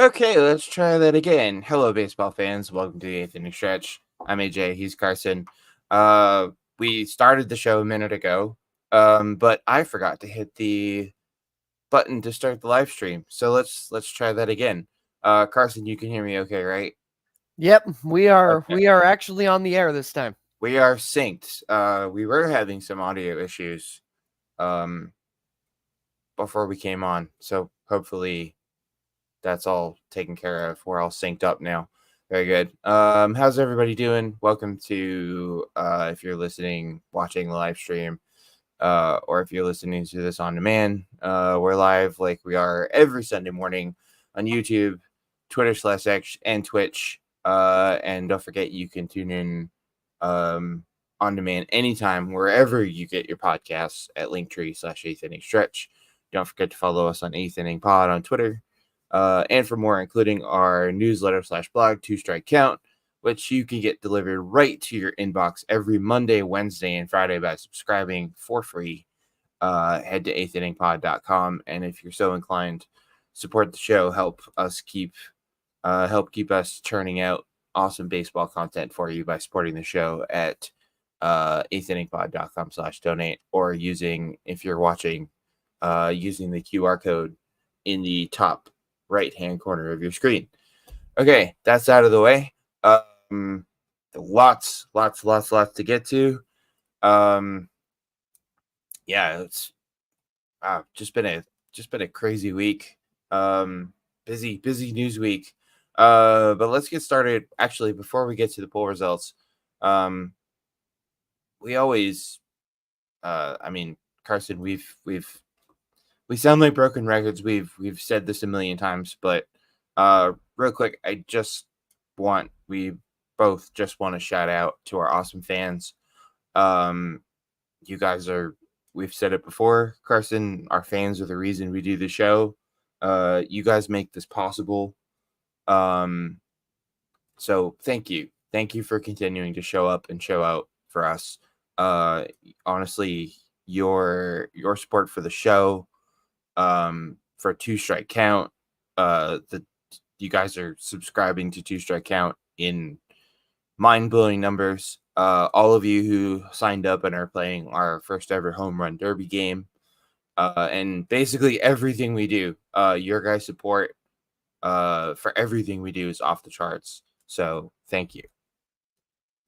Okay, let's try that again. Hello, baseball fans. Welcome to the eighth inning stretch. I'm AJ. He's Carson. We started the show a minute ago, but I forgot to hit the button to start the live stream. So let's try that again. Carson, you can hear me okay, right? Yep, we are Okay. we are actually on the air this time. We are synced. We were having some audio issues before we came on, so hopefully that's all taken care of. We're all synced up now. Very good. How's everybody doing? Welcome to if you're listening, watching the live stream, or if you're listening to this on demand, we're live like we are every Sunday morning on YouTube, Twitter/X, and Twitch. And don't forget you can tune in on demand anytime wherever you get your podcasts at Linktree/eighth inning stretch. Don't forget to follow us on eighth inning pod on Twitter. And for more, including our newsletter/blog, Two Strike Count, which you can get delivered right to your inbox every Monday, Wednesday, and Friday by subscribing for free. Head to eighth-inningpod.com, and if you're so inclined, support the show. Help keep us churning out awesome baseball content for you by supporting the show at eighth-inningpod.com/donate, or if you're watching, using the QR code in the top right-hand corner of your screen. Okay, that's out of the way. Lots to get to. Yeah, it's just been a crazy week. Busy news week. But let's get started. Actually, before we get to the poll results, we always, Carson, we sound like broken records. We've said this a million times, but real quick, we both just want to shout out to our awesome fans. You guys we've said it before, Carson, our fans are the reason we do the show. You guys make this possible. So thank you. Thank you for continuing to show up and show out for us. Honestly, your support for the show, for Two Strike Count, you guys are subscribing to Two Strike Count in mind-blowing numbers. All of you who signed up and are playing our first ever home run derby game, and basically everything we do, your guys' support for everything we do is off the charts. So thank you.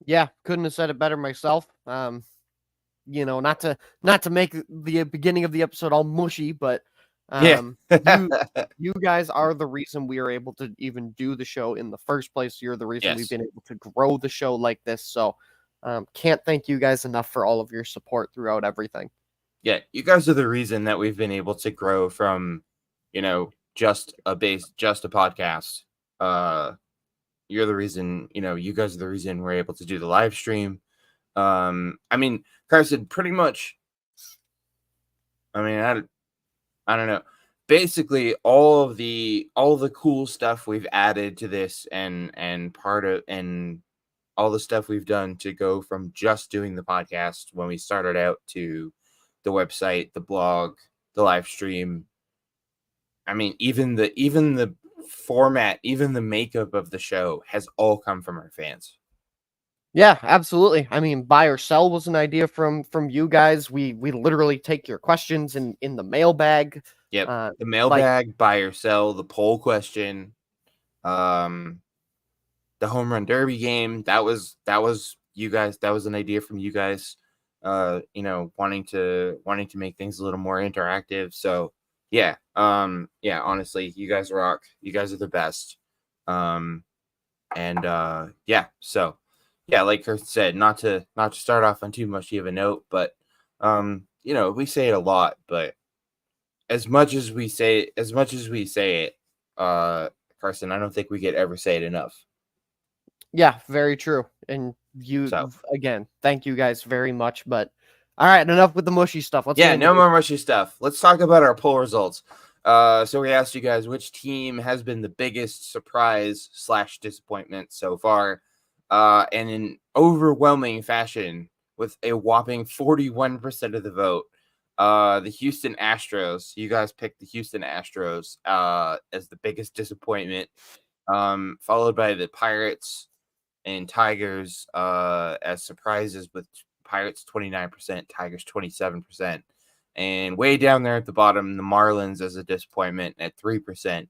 Yeah, couldn't have said it better myself. Not to make the beginning of the episode all mushy, but you guys are the reason we are able to even do the show in the first place. You're the reason we've been able to grow the show like this. So can't thank you guys enough for all of your support throughout everything. Yeah, you guys are the reason that we've been able to grow from, just a podcast. You're the reason, you guys are the reason we're able to do the live stream. Carson, pretty much, I don't know. Basically, all the cool stuff we've added to this and all the stuff we've done to go from just doing the podcast when we started out to the website, the blog, the live stream. Even the format, even the makeup of the show has all come from our fans. Yeah, absolutely. Buy or sell was an idea from you guys. We literally take your questions in the mailbag. Yep. The mailbag, buy or sell, the poll question, the home run derby game. That was you guys. That was an idea from you guys. Wanting to make things a little more interactive. So yeah. Honestly, you guys rock. You guys are the best. So yeah, like Kurt said, not to start off on too much of a note, but we say it a lot, but as much as we say it, Carson, I don't think we could ever say it enough. Yeah, very true. And again, thank you guys very much. But all right, enough with the mushy stuff. No more mushy stuff. Let's talk about our poll results. So we asked you guys which team has been the biggest surprise / disappointment so far. And in overwhelming fashion, with a whopping 41% of the vote, The Houston Astros. You guys picked the Houston Astros as the biggest disappointment, followed by the Pirates and Tigers as surprises, with Pirates 29%, Tigers 27%. And way down there at the bottom, the Marlins as a disappointment at 3%.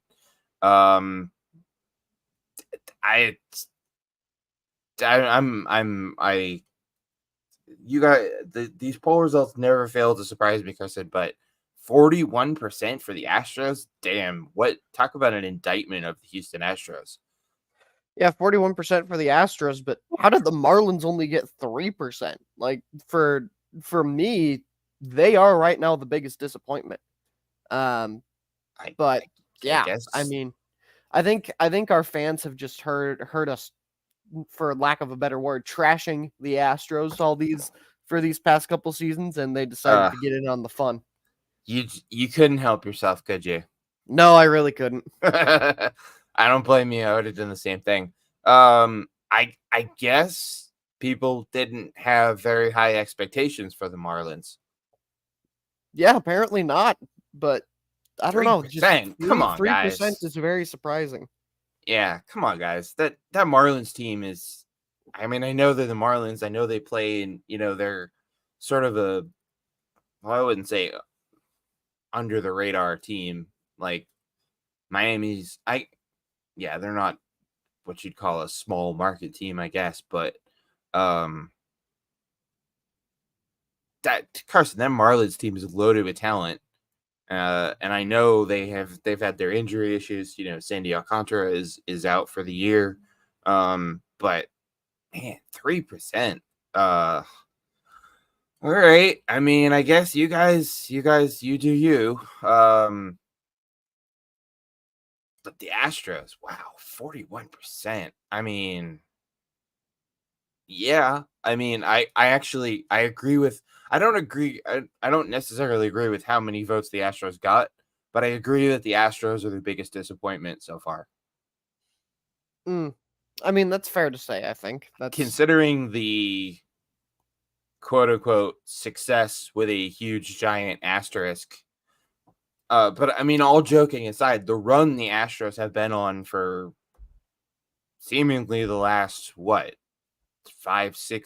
You guys, these poll results never fail to surprise me, Kristen, but 41% for the Astros. Damn, talk about an indictment of the Houston Astros. Yeah, 41% for the Astros, but how did the Marlins only get 3%? Like, for me, they are right now the biggest disappointment. I guess. I mean, I think our fans have just heard us, for lack of a better word, trashing the Astros for these past couple seasons, and they decided to get in on the fun. You couldn't help yourself, could you? No, I really couldn't. I don't blame you. I would have done the same thing. I guess people didn't have very high expectations for the Marlins. Yeah, apparently not. But I don't know. Just come on, 3% guys. Is very surprising. Yeah, come on, guys. That Marlins team is. I mean, I know they're the Marlins. I know they play, and they're sort of I wouldn't say under the radar team like Miami's. They're not what you'd call a small market team, I guess, but that Carson, that Marlins team is loaded with talent, and I know they've had their injury issues. Sandy Alcantara is out for the year, but man, 3%. All right. I mean, I guess you guys, you do you. But the Astros, wow, 41%. I mean, yeah. I mean, I agree with. I don't necessarily agree with how many votes the Astros got, but I agree that the Astros are the biggest disappointment so far. I mean, that's fair to say, I think. Considering the quote-unquote success with a huge giant asterisk. But I mean, all joking aside, the run the Astros have been on for seemingly the last, 5-6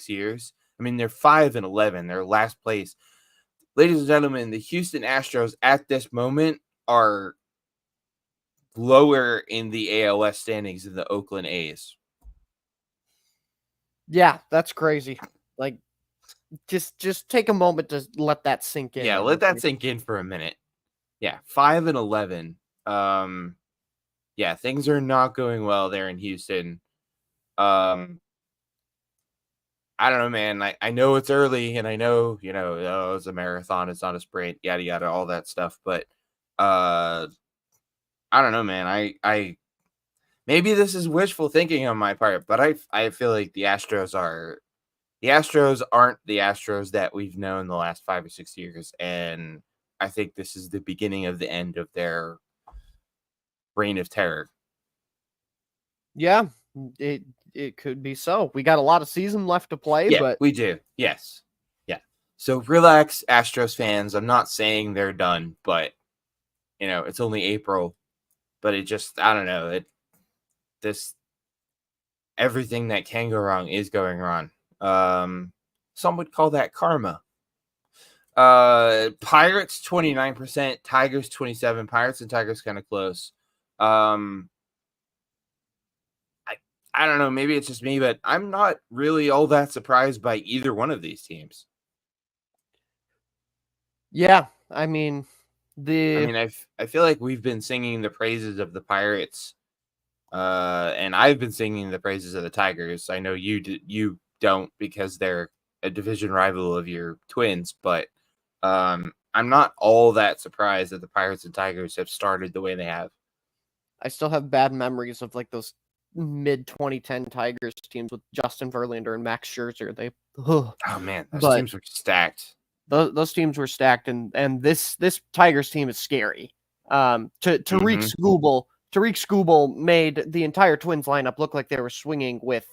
years? I mean, they're 5-11. They're last place. Ladies and gentlemen, the Houston Astros at this moment are lower in the ALS standings than the Oakland A's. Yeah, that's crazy. Like, just take a moment to let that sink in. Yeah, let that sink in for a minute. Yeah, 5-11. Yeah, things are not going well there in Houston. I don't know, man. I know it's early, and I know, it's a marathon, it's not a sprint, yada yada, all that stuff. But I don't know, man. I maybe this is wishful thinking on my part, but I feel like the Astros aren't the Astros that we've known the last 5 or 6 years, and I think this is the beginning of the end of their reign of terror. Yeah, it could be so. We got a lot of season left to play, but we do. Yes. Yeah. So relax, Astros fans. I'm not saying they're done, but it's only April. But it just, I don't know. Everything that can go wrong is going wrong. Some would call that karma. Pirates 29%, Tigers 27%. Pirates and Tigers kind of close. I don't know, maybe it's just me, but I'm not really all that surprised by either one of these teams. Yeah, I mean, I feel like we've been singing the praises of the Pirates, and I've been singing the praises of the Tigers. I know you don't, because they're a division rival of your Twins, but I'm not all that surprised that the Pirates and Tigers have started the way they have. I still have bad memories of like those mid 2010 Tigers teams with Justin Verlander and Max Scherzer. Oh man, those teams were stacked. Those teams were stacked, and this Tigers team is scary. Tariq Skubal made the entire Twins lineup look like they were swinging with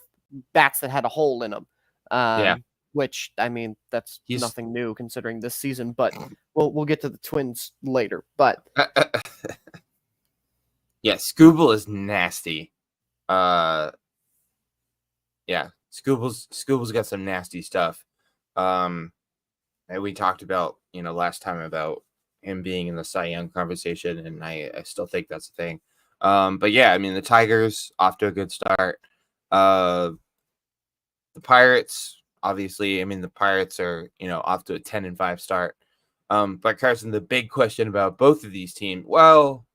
bats that had a hole in them. Yeah. which I mean that's He's nothing new considering this season. But we'll get to the Twins later. But yeah, Scooble is nasty. Yeah, Scooble's got some nasty stuff. And we talked about, last time about him being in the Cy Young conversation, and I still think that's a thing. But yeah, I mean, the Tigers off to a good start. The Pirates, obviously, I mean, the Pirates are, off to a 10-5 start. But Carson, the big question about both of these teams, well,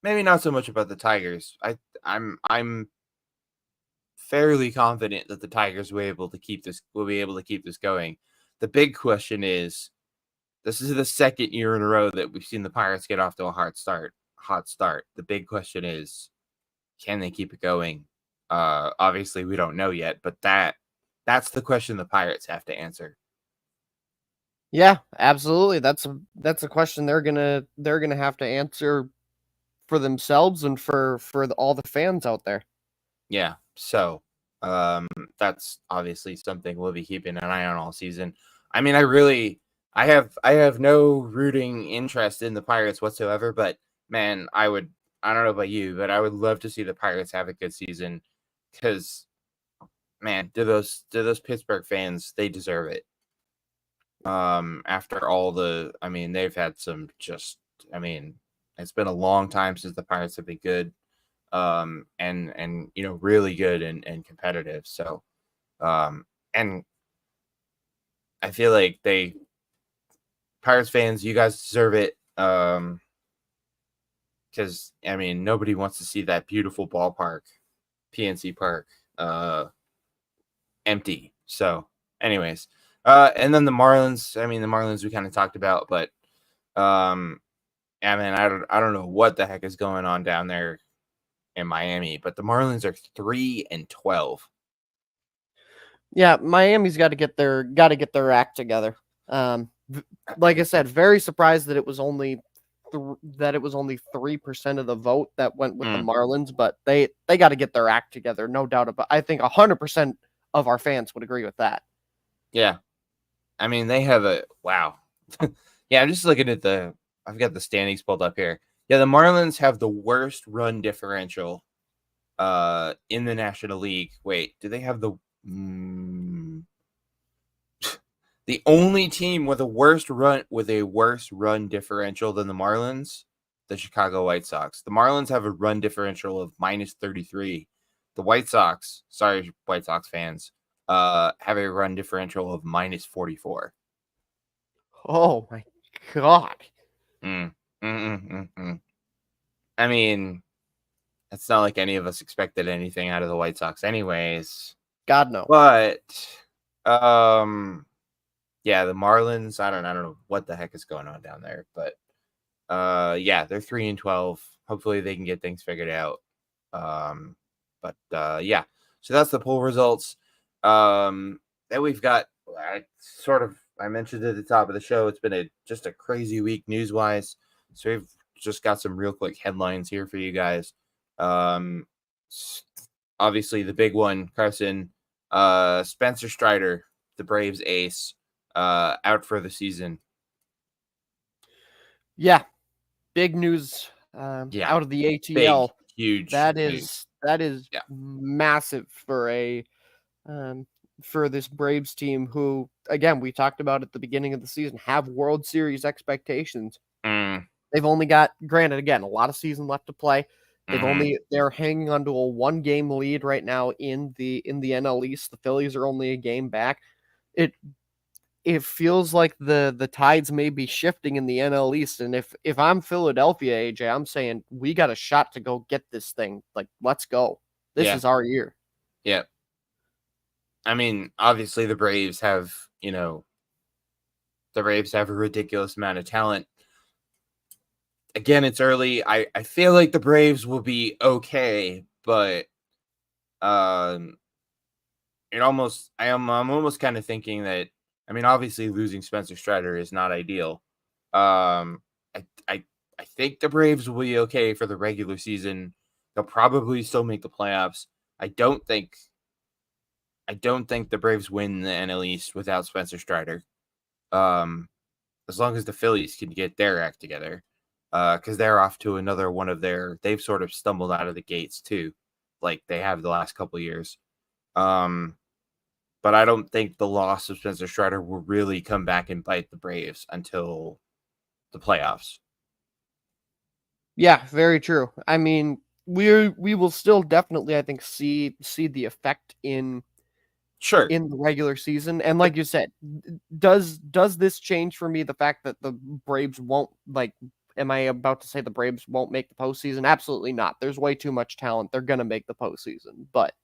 maybe not so much about the Tigers. I'm fairly confident that the Tigers will be able to keep this going. The big question is, this is the second year in a row that we've seen the Pirates get off to a hot start. The big question is, can they keep it going? Obviously we don't know yet, but that's the question the Pirates have to answer. yeah, absolutely. That's a question they're gonna have to answer for themselves and for all the fans out there. Yeah. So that's obviously something we'll be keeping an eye on all season. I mean, I have no rooting interest in the Pirates whatsoever, but man, I don't know about you, but I would love to see the Pirates have a good season, because man, do those Pittsburgh fans, they deserve it. After all they've had some it's been a long time since the Pirates have been good. And really good and competitive. So and I feel like Pirates fans, you guys deserve it. Because I mean, nobody wants to see that beautiful ballpark, PNC Park, empty. So anyways, and then the Marlins, we kind of talked about, but I mean, I don't know what the heck is going on down there in Miami, but the Marlins are 3-12. Yeah, Miami's got to get their act together. Like I said, very surprised that it was only 3% of the vote that went with the Marlins, but they got to get their act together, no doubt about. I think 100% of our fans would agree with that. Yeah, I mean, they have wow. Yeah, I'm just looking at I've got the standings pulled up here. Yeah, the Marlins have the worst run differential in the National League. Wait, do they have the the only team with a worse run differential than the Marlins? The Chicago White Sox. The Marlins have a run differential of -33. The White Sox, sorry White Sox fans, have a run differential of -44. Oh my god. I mean, it's not like any of us expected anything out of the White Sox anyways. God no. But yeah, the Marlins, I don't know what the heck is going on down there, but yeah, they're 3-12. Hopefully they can get things figured out. But yeah, so that's the poll results. Then we've got, I mentioned at the top of the show, it's been just a crazy week news wise. So we've just got some real quick headlines here for you guys. Obviously the big one, Carson, Spencer Strider, the Braves ace, out for the season. Yeah, big news Yeah, out of the ATL. big, huge. That news. is massive for this Braves team, who, again, we talked about at the beginning of the season, have World Series expectations. They've only got, granted, again, a lot of season left to play. They're hanging onto a 1-game lead right now in the NL East. The Phillies are only a game back. It feels like the tides may be shifting in the NL East, and if I'm Philadelphia, AJ, I'm saying we got a shot to go get this thing. Like, let's go. This is our year. Yeah. I mean, obviously the Braves have a ridiculous amount of talent. Again, it's early. I feel like the Braves will be okay, but I'm almost kind of thinking that, I mean, obviously losing Spencer Strider is not ideal. I think the Braves will be okay for the regular season. They'll probably still make the playoffs. I don't think I don't think the Braves win the NL East without Spencer Strider. As long as the Phillies can get their act together, because they're off to another one of their. They've sort of stumbled out of the gates too, like they have the last couple of years. But I don't think the loss of Spencer Strider will really come back and bite the Braves until the playoffs. Yeah, very true. I mean, we will still definitely, I think, see the effect in Sure. the regular season. And like you said, does this change for me the fact that the Braves won't, like, am I about to say the Braves won't make the postseason? Absolutely not. There's way too much talent. They're gonna make the postseason. But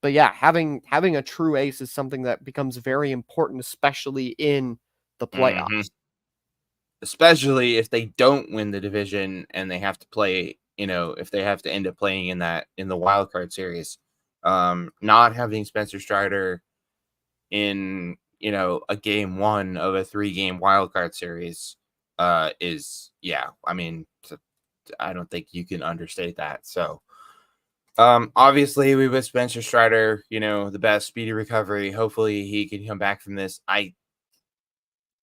yeah, having a true ace is something that becomes very important, especially in the playoffs. Mm-hmm. Especially if they don't win the division and they have to play, if they have to end up playing in the wild card series. Not having Spencer Strider in, a game 1 of a 3-game wild card series is, I mean, I don't think you can understate that. So obviously we wish Spencer Strider, the best speedy recovery. Hopefully he can come back from this. I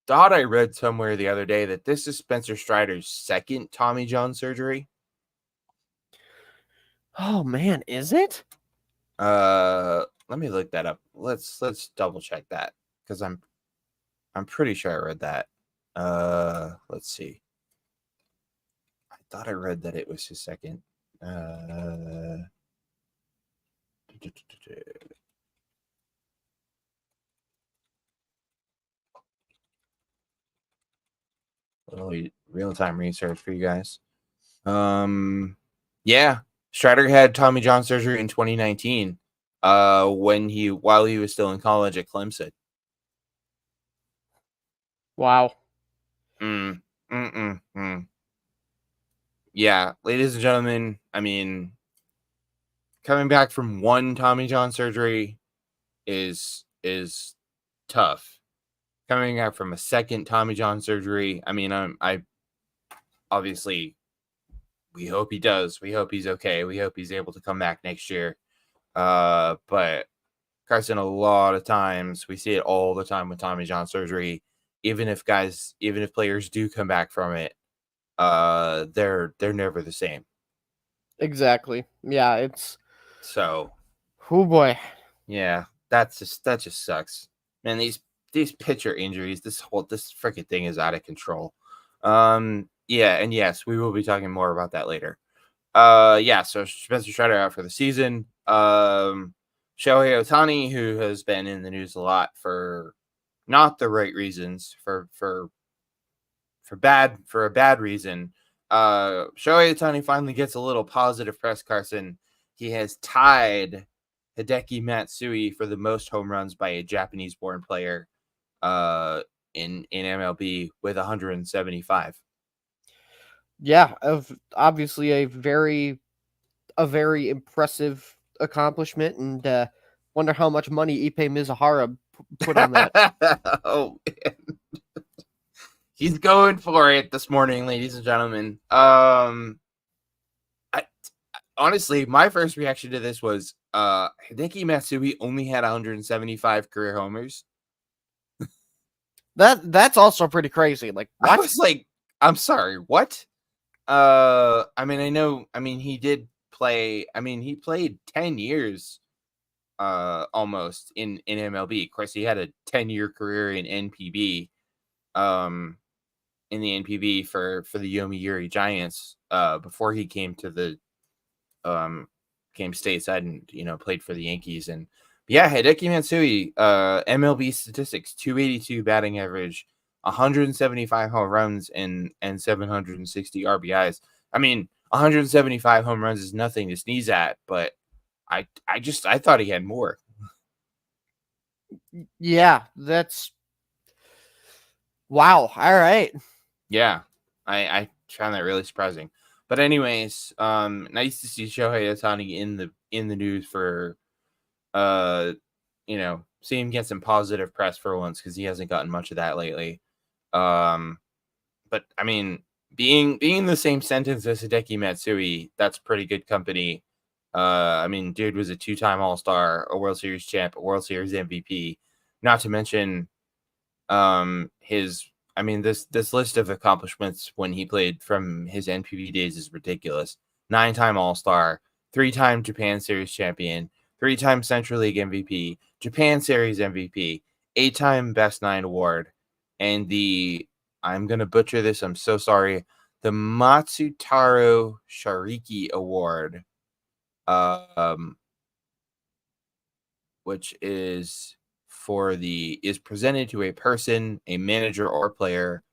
thought I read somewhere the other day that this is Spencer Strider's second Tommy John surgery. Oh man, is it? Let me look that up. Let's double check that because I'm pretty sure I read that. Let's see. I thought I read that it was his second. Little real-time research for you guys. Yeah, Strider had Tommy John surgery in 2019. While he was still in college at Clemson. Wow. Yeah, ladies and gentlemen, I mean, coming back from one Tommy John surgery is tough. Coming out from a second Tommy John surgery, I mean, I obviously we hope he does. We hope he's okay. We hope he's able to come back next year. But Carson, a lot of times we see it all the time with Tommy John surgery. Even if players do come back from it, they're never the same. Exactly. Yeah, it's so. Oh boy. Yeah, that just sucks, man. These pitcher injuries, this freaking thing is out of control. Yeah, and yes, we will be talking more about that later. Yeah, so Spencer Strider out for the season. Shohei Ohtani, who has been in the news a lot for not the right reasons, for a bad reason. Shohei Ohtani finally gets a little positive press, Carson. He has tied Hideki Matsui for the most home runs by a Japanese-born player in MLB with 175. Yeah, obviously a very impressive accomplishment, and wonder how much money Ippei Mizuhara put on that. Oh, man. He's going for it this morning, ladies and gentlemen. Honestly, my first reaction to this was Hideki Matsui only had 175 career homers. That's also pretty crazy. Like, what? I was like, I'm sorry, what? I mean, he did play. I mean, he played 10 years almost in MLB. Of course, he had a 10-year career in NPB. In the NPB for the Yomiuri Giants before he came to the came stateside and played for the Yankees. And yeah, Hideki Matsui, MLB statistics, 282 batting average, 175 home runs and 760 RBIs. I mean, 175 home runs is nothing to sneeze at, but I thought he had more. Yeah, that's wow. All right. Yeah, I found that really surprising. But anyways, nice to see Shohei Ohtani in the news for, see him get some positive press for once because he hasn't gotten much of that lately. But I mean, being in the same sentence as Hideki Matsui, that's pretty good company. I mean, dude was a 2-time All-Star, a World Series champ, a World Series MVP. Not to mention, this list of accomplishments when he played from his NPB days is ridiculous. 9-time All-Star, 3-time Japan Series champion, 3-time Central League MVP, Japan Series MVP, 8-time Best Nine award, and I'm gonna butcher this, I'm so sorry, the Matsutaro Shariki Award, which is presented to a person, a manager, or player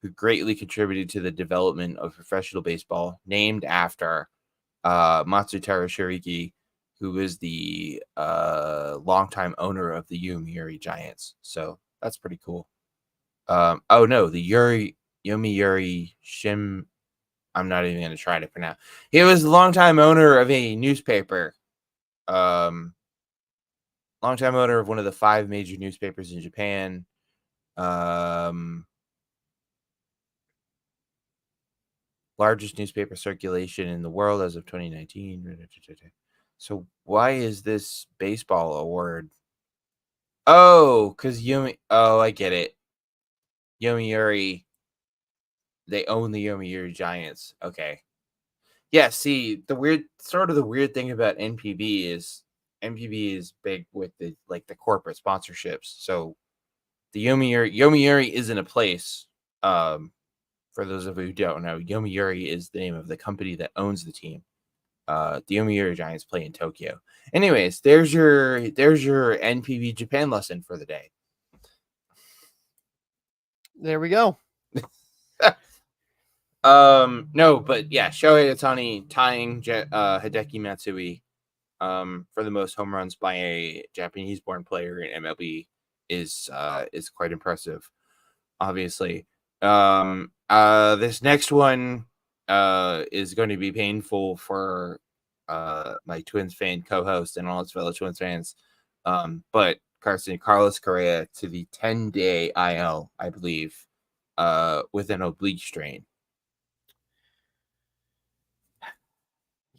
who greatly contributed to the development of professional baseball, named after Matsutaro Shiriki, who is the longtime owner of the Yomiuri Giants. So that's pretty cool. The Yomiuri Shim. I'm not even going to try to pronounce. He was the longtime owner of a newspaper. Longtime owner of one of the 5 major newspapers in Japan. Largest newspaper circulation in the world as of 2019. So why is this baseball award? Oh, because I get it. Yomiuri, they own the Yomiuri Giants. Okay. Yeah, see, the weird thing about NPB is big with the corporate sponsorships. So the Yomiuri isn't a place. For those of you who don't know, Yomiuri is the name of the company that owns the team. The Yomiuri Giants play in Tokyo. Anyways, there's your NPB Japan lesson for the day. There we go. No, but yeah, Shohei Ohtani tying Hideki Matsui for the most home runs by a Japanese-born player in MLB is quite impressive. Obviously, this next one is going to be painful for my Twins fan co-host and all his fellow Twins fans. But Carlos Correa to the 10-day IL, I believe, with an oblique strain.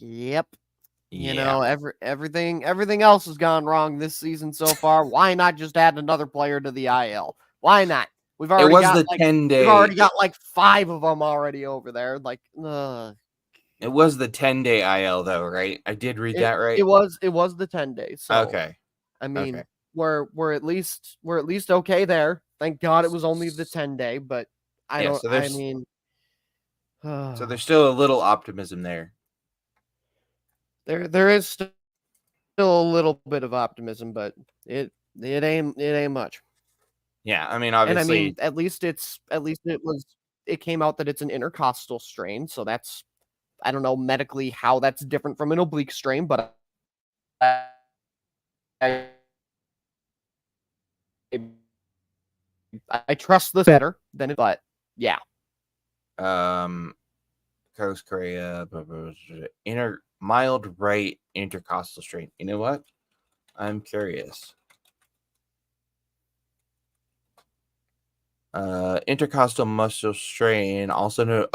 Yep. You know, everything else has gone wrong this season so far. Why not just add another player to the IL? Why not? We've already got 10-day. We've already got like 5 of them already over there. Like, It was the 10-day IL though, right? I did read that right. It was the 10 days. So okay. I mean, we're at least okay there. Thank God it was only the 10-day, but so there's still a little optimism there. There is still a little bit of optimism, but it ain't much. Yeah, I mean, obviously, and I mean, at least it came out that it's an intercostal strain, so that's, I don't know medically how that's different from an oblique strain, but I trust this better than it, but yeah. Carlos Correa, mild right intercostal strain. You know what? I'm curious. Intercostal muscle strain, also known.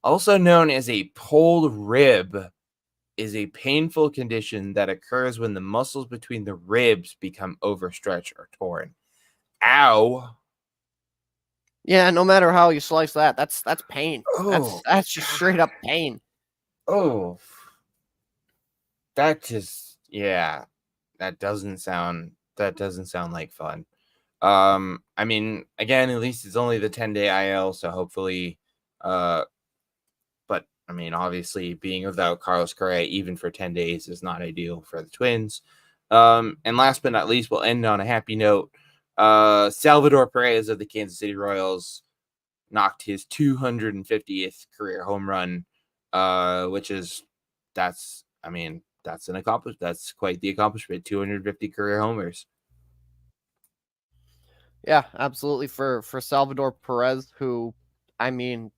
Also known as a pulled rib, is a painful condition that occurs when the muscles between the ribs become overstretched or torn. Ow. Yeah, no matter how you slice that, that's pain. That's just straight up pain. Oh. That doesn't sound like fun. I mean, again, at least it's only the 10-day IL, so hopefully but I mean, obviously being without Carlos Correa even for 10 days is not ideal for the Twins. And last but not least, we'll end on a happy note. Salvador Perez of the Kansas City Royals knocked his 250th career home run, that's an accomplishment. That's quite the accomplishment. 250 career homers. Yeah, absolutely. For Salvador Perez, who, I mean,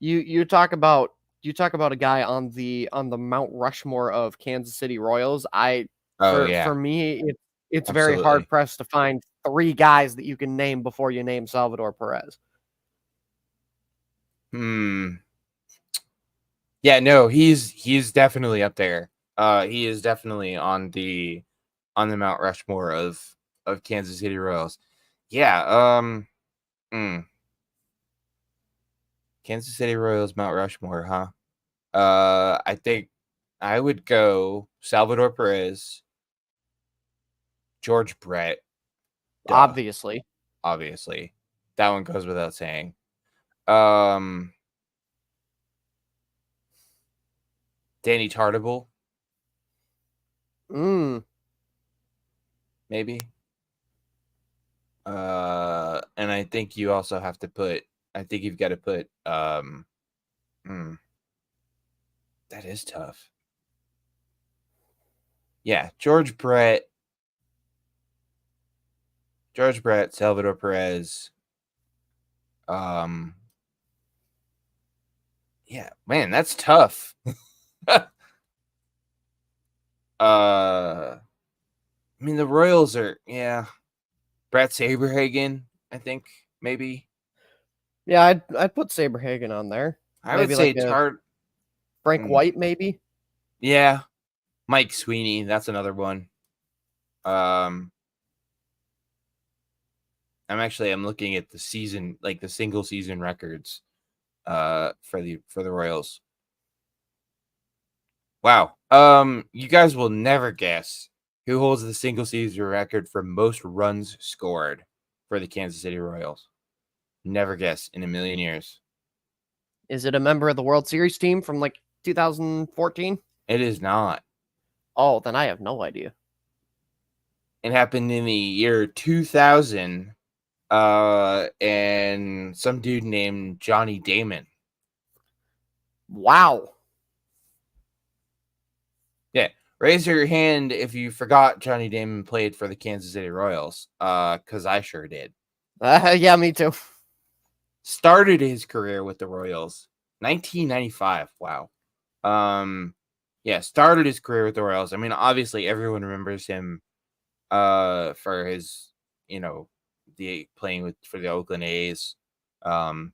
you talk about a guy on the Mount Rushmore of Kansas City Royals. For me, it's very hard pressed to find 3 guys that you can name before you name Salvador Perez. Yeah, Yeah, no, he's definitely up there. He is definitely on the Mount Rushmore of Kansas City Royals. Yeah, Kansas City Royals Mount Rushmore, huh? I think I would go Salvador Perez, George Brett, duh, Obviously. obviously. That one goes without saying. Um, Danny Tartable, Mm. maybe. And I think you also have to put. I think you've got to put. That is tough. Yeah, George Brett, Salvador Perez. Yeah, man, that's tough. I mean, the Royals are, yeah. Brett Saberhagen, I think, maybe. Yeah, I'd put Saberhagen on there. I would Maybe like say a Tart. Frank White, maybe. Yeah, Mike Sweeney, that's another one. I'm looking at the season, like the single season records, for the Royals. Wow. You guys will never guess who holds the single season record for most runs scored for the Kansas City Royals. Never guess in a million years. Is it a member of the World Series team from like 2014? It is not. Oh, then I have no idea. It happened in the year 2000, and some dude named Johnny Damon. Wow. Yeah. Raise your hand if you forgot Johnny Damon played for the Kansas City Royals. Because I sure did. Yeah, me too. Started his career with the Royals 1995. Wow. Yeah, started his career with the Royals. I mean, obviously everyone remembers him for his, the playing for the Oakland A's. And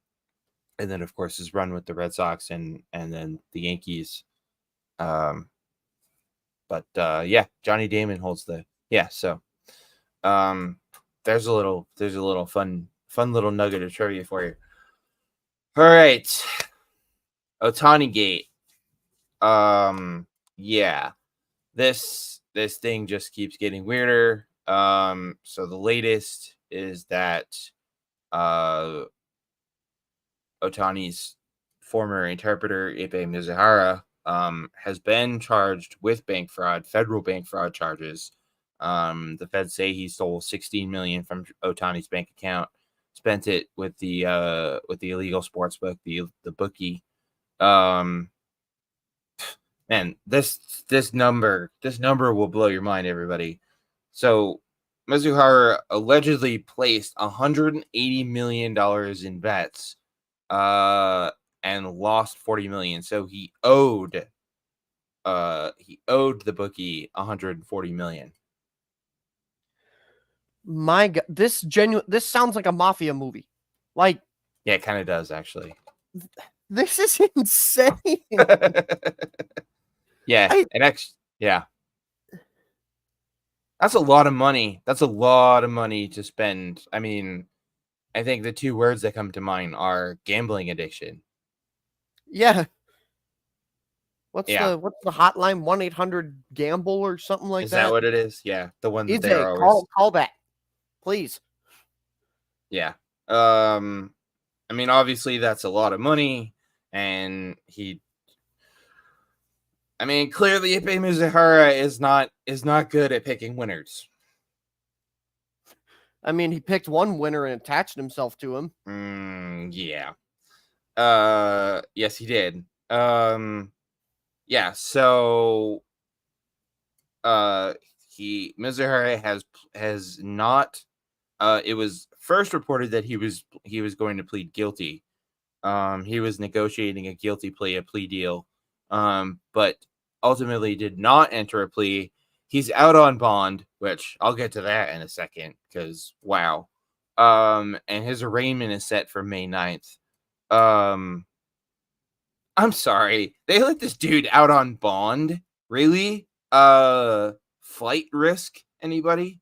then of course his run with the Red Sox and then the Yankees. But yeah, Johnny Damon holds the so there's a little fun little nugget of trivia for you. All right. Ohtani-gate. Yeah. This thing just keeps getting weirder. So the latest is that Ohtani's former interpreter, Ipe Mizuhara, has been charged with federal bank fraud charges. The feds say he stole $16 million from Ohtani's bank account, spent it with the illegal sports book, the bookie. Man, this number will blow your mind, everybody. So Mizuhara allegedly placed $180 million in bets, and lost $40 million. So he owed the bookie $140 million. My God, this sounds like a mafia movie. Like, yeah, it kind of does actually. This is insane. Yeah, yeah. That's a lot of money. That's a lot of money to spend. I mean, I think the two words that come to mind are gambling addiction. Yeah. What's the hotline? 1-800-GAMBLE or something like that? Is that what it is? Yeah, the one that they're always call that, please. Yeah. I mean, obviously that's a lot of money, and clearly Ipe Mizuhara is not good at picking winners. I mean, he picked one winner and attached himself to him. Yeah. Yes, he did. Yeah, so Mizuhara has not. It was first reported that he was going to plead guilty. He was negotiating a guilty plea, a plea deal, but ultimately did not enter a plea. He's out on bond, which I'll get to that in a second because wow. And his arraignment is set for May 9th. I'm sorry. They let this dude out on bond? Really? Flight risk? Anybody?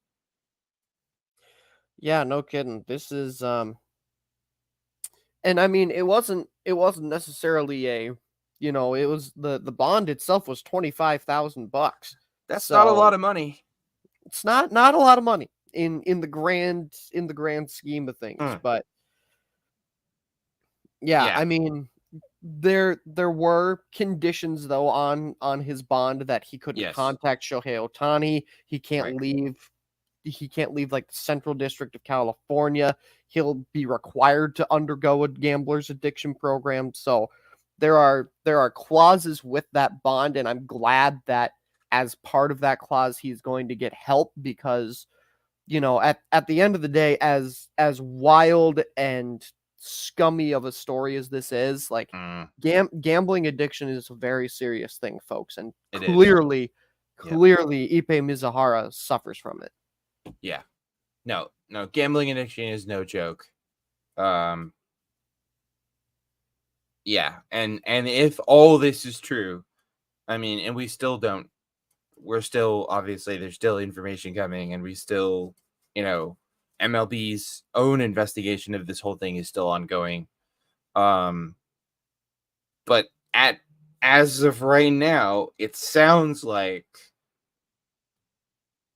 Yeah, no kidding. This is and I mean it wasn't necessarily a it was the bond itself was $25,000. That's not a lot So of money. it's not a lot of money in the grand scheme of things, Hmm. but yeah, Yeah. I mean there were conditions though on his bond that he couldn't Yes. contact Shohei Ohtani. He can't Right. leave. He can't leave like the Central District of California. He'll be required to undergo a gambler's addiction program. So there are clauses with that bond, and I'm glad that as part of that clause he's going to get help because at the end of the day, as wild and scummy of a story as this is, like Mm, gambling addiction is a very serious thing, folks, and it is. Yep. clearly Ipe Mizuhara suffers from it. Yeah. No, no, gambling addiction is no joke. Um, yeah, and if all this is true, I mean, and we're still obviously there's still information coming, and we still, you know, MLB's own investigation of this whole thing is still ongoing. Um, but at as of right now, it sounds like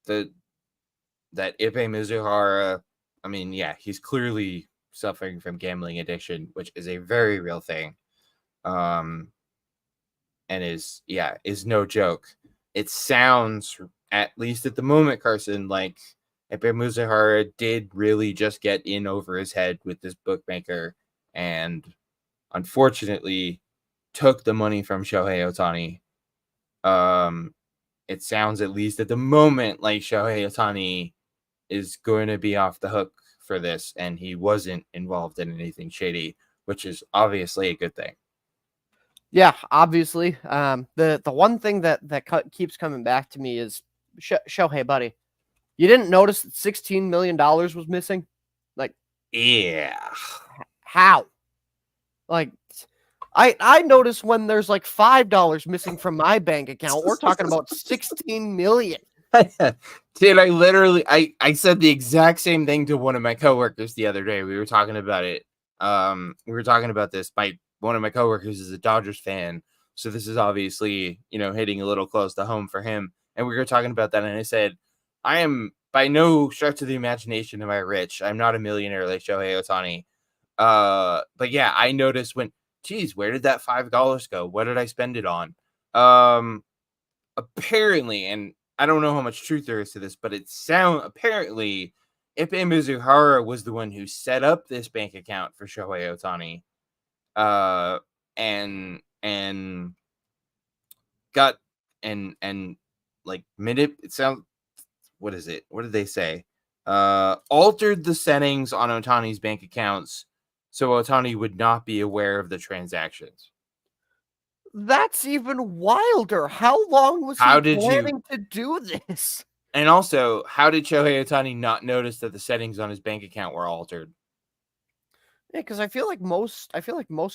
the that Ipe Mizuhara, I mean, yeah, he's clearly suffering from gambling addiction, which is a very real thing. Um, and is no joke. It sounds, at least at the moment, Carson, like Ipe Mizuhara did really just get in over his head with this bookmaker, and unfortunately took the money from Shohei Ohtani. Um, it sounds, at least at the moment, like Shohei Ohtani is going to be off the hook for this, and he wasn't involved in anything shady, which is obviously a good thing. Yeah, obviously. The one thing that keeps coming back to me is Shohei, buddy. You didn't notice that $16 million was missing? Like, Yeah. how? Like, I notice when there's like $5 missing from my bank account. We're talking about 16 million. Dude, I said the exact same thing to one of my coworkers the other day. We were talking about it. We were talking about this. One of my coworkers is a Dodgers fan, so this is obviously, hitting a little close to home for him. And we were talking about that, and I said, I am by no stretch of the imagination am I rich. I'm not a millionaire like Shohei Ohtani. But yeah, I noticed geez, where did that $5 go? What did I spend it on? Apparently, and I don't know how much truth there is to this, but apparently Ipe Mizuhara was the one who set up this bank account for Shohei Ohtani. And got and like it sounds, what is it? What did they say? Altered the settings on Ohtani's bank accounts so Ohtani would not be aware of the transactions. That's even wilder. How long was he How did you planning to do this? And also, how did Shohei Ohtani not notice that the settings on his bank account were altered? Yeah, because I feel like most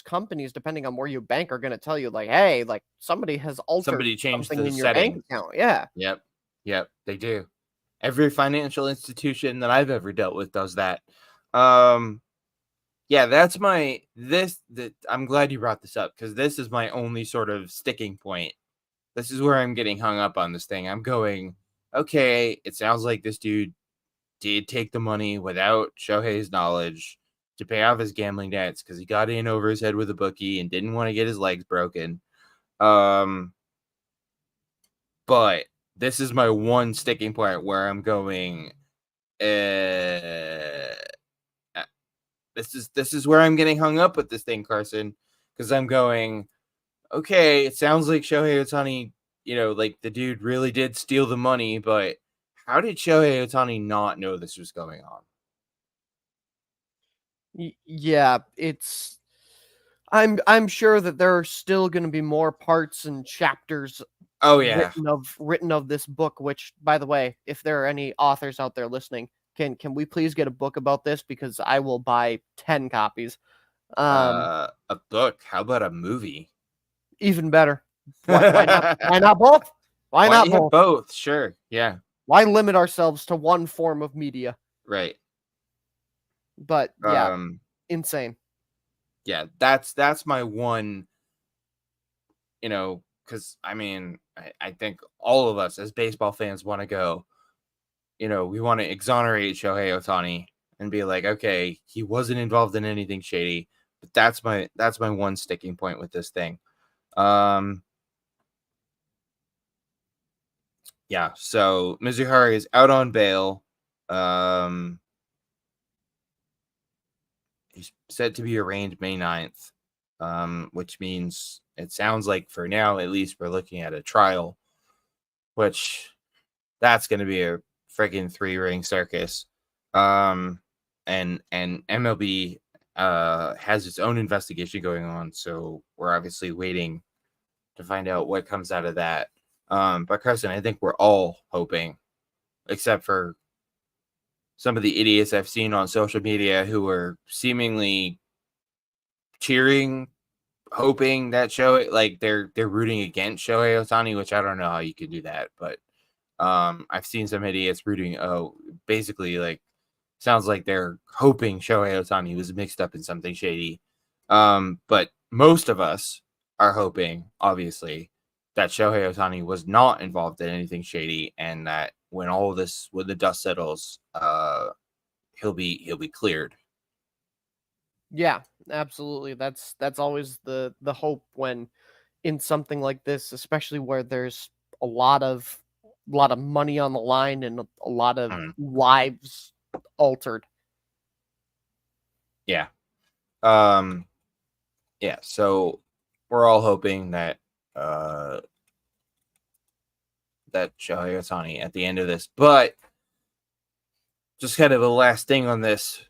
companies, depending on where you bank, are gonna tell you like, hey, like somebody has altered Somebody changed something the in your bank settings. account. Yeah. Yep. Yep, they do. Every financial institution that I've ever dealt with does that. Yeah, that's I'm glad you brought this up, because this is my only sort of sticking point. This is where I'm getting hung up on this thing. I'm going, okay, it sounds like this dude did take the money without Shohei's knowledge to pay off his gambling debts because he got in over his head with a bookie and didn't want to get his legs broken. But this is my one sticking point where I'm going, uh, this is where I'm getting hung up with this thing, Carson, because I'm going, okay, it sounds like Shohei Ohtani, like the dude really did steal the money, but how did Shohei Ohtani not know this was going on? Yeah, I'm sure that there are still going to be more parts and chapters Oh yeah. written of this book. Which, by the way, if there are any authors out there listening, can we please get a book about this, because I will buy 10 copies. A book. How about a movie? Even better. Why not? Why not both? Why not yeah, both? both? Sure. Yeah. Why limit ourselves to one form of media? Right. But yeah, insane. Yeah, that's my one, because I think all of us as baseball fans want to go, we want to exonerate Shohei Ohtani and be like, okay, he wasn't involved in anything shady. But that's my one sticking point with this thing. Yeah, so Mizuhara is out on bail. He's set to be arraigned May 9th, which means it sounds like for now, at least, we're looking at a trial, which that's going to be a freaking 3-ring circus. And MLB has its own investigation going on, so we're obviously waiting to find out what comes out of that. But Carson, I think we're all hoping, except for some of the idiots I've seen on social media who are seemingly cheering, hoping that they're rooting against Shohei Ohtani, which I don't know how you could do that, but I've seen some idiots rooting. Basically, like, sounds like they're hoping Shohei Ohtani was mixed up in something shady. But most of us are hoping, obviously, that Shohei Ohtani was not involved in anything shady, and that when the dust settles, he'll be cleared. Yeah, absolutely. That's always the hope when in something like this, especially where there's a lot of money on the line and a lot of lives altered. Yeah. Yeah, so we're all hoping that that Shohei Ohtani at the end of this, but just kind of a last thing on this.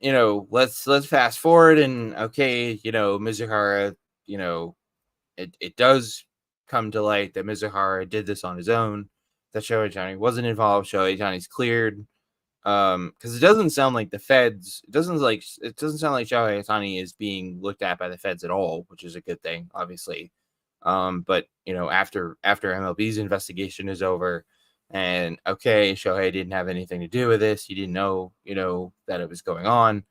Let's fast forward and okay, Mizuhara, it does come to light that Mizuhara did this on his own, that Shohei Ohtani wasn't involved. Shohei Ohtani's cleared. Because it doesn't sound like the feds, it doesn't sound like Shohei Ohtani is being looked at by the feds at all, which is a good thing, obviously. But after MLB's investigation is over, and okay, Shohei didn't have anything to do with this. He didn't know, that it was going on.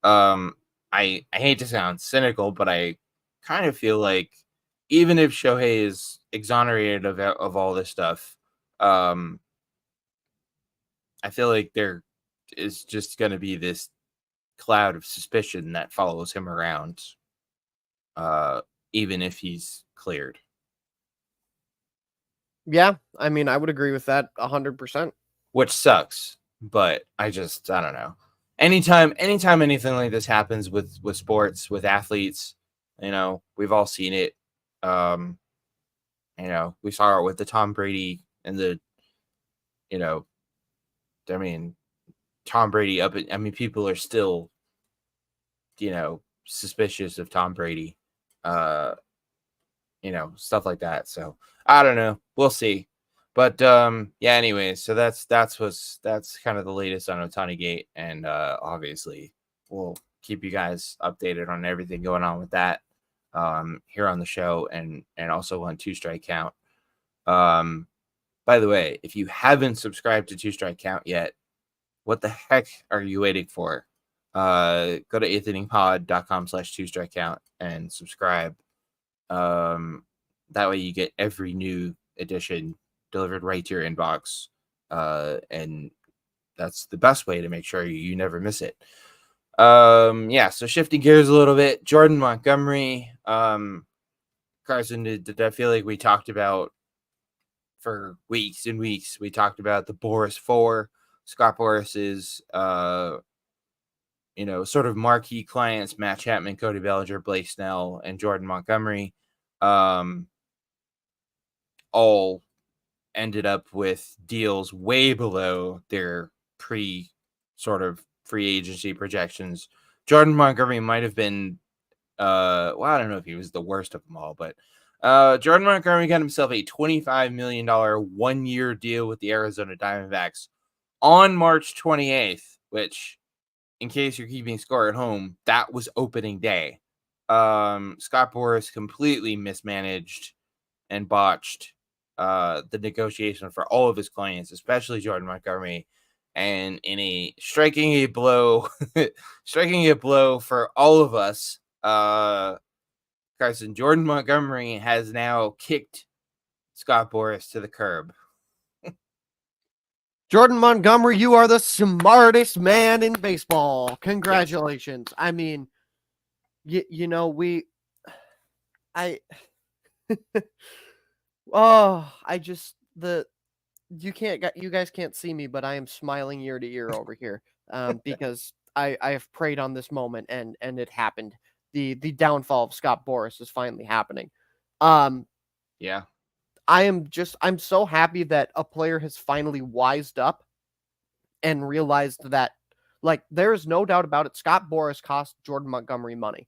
I hate to sound cynical, but I kind of feel like even if Shohei is exonerated of all this stuff, I feel like there is just going to be this cloud of suspicion that follows him around, even if he's cleared. Yeah, I mean, I would agree with that 100%. Which sucks, but I don't know. Anytime anything like this happens with sports, with athletes, we've all seen it. We saw it with the Tom Brady and the, Tom Brady people are still, suspicious of Tom Brady, stuff like that. So I don't know. We'll see. But yeah, anyways, so that's kind of the latest on Ohtani-gate, and obviously we'll keep you guys updated on everything going on with that here on the show, and also on Two Strike Count. By the way, if you haven't subscribed to Two Strike Count yet, what the heck are you waiting for? Go to eighth-inning-pod.com/Two Strike Count and subscribe. That way you get every new edition delivered right to your inbox. And that's the best way to make sure you never miss it. Yeah, so shifting gears a little bit, Jordan Montgomery. Carson, did I feel like we talked about for weeks and weeks? We talked about the Boras 4, Scott Boras's sort of marquee clients, Matt Chapman, Cody Bellinger, Blake Snell, and Jordan Montgomery, all ended up with deals way below their sort of free agency projections. Jordan Montgomery might have been, I don't know if he was the worst of them all, but Jordan Montgomery got himself a $25 million 1-year deal with the Arizona Diamondbacks on March 28th, which, in case you're keeping score at home, that was opening day. Scott Boras completely mismanaged and botched the negotiation for all of his clients, especially Jordan Montgomery, and in a striking a blow for all of us, Carson, Jordan Montgomery has now kicked Scott Boras to the curb. Jordan Montgomery, you are the smartest man in baseball. Congratulations. Yes. I mean, you know, you guys can't see me, but I am smiling ear to ear over here, because I have preyed on this moment and it happened. The downfall of Scott Boras is finally happening. Yeah. I'm so happy that a player has finally wised up and realized that, like, there is no doubt about it. Scott Boras cost Jordan Montgomery money.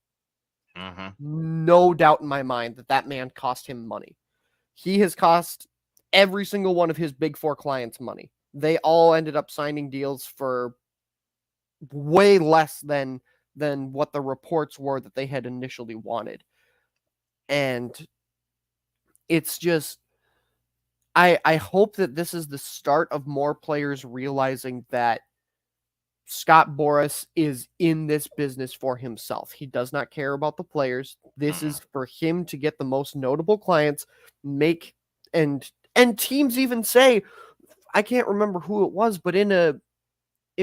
Mm-hmm. No doubt in my mind that man cost him money. He has cost every single one of his big four clients money. They all ended up signing deals for way less than what the reports were that they had initially wanted. And it's just, I hope that this is the start of more players realizing that Scott Boras is in this business for himself. He does not care about the players. This is for him to get the most notable clients, and teams even say, I can't remember who it was, but it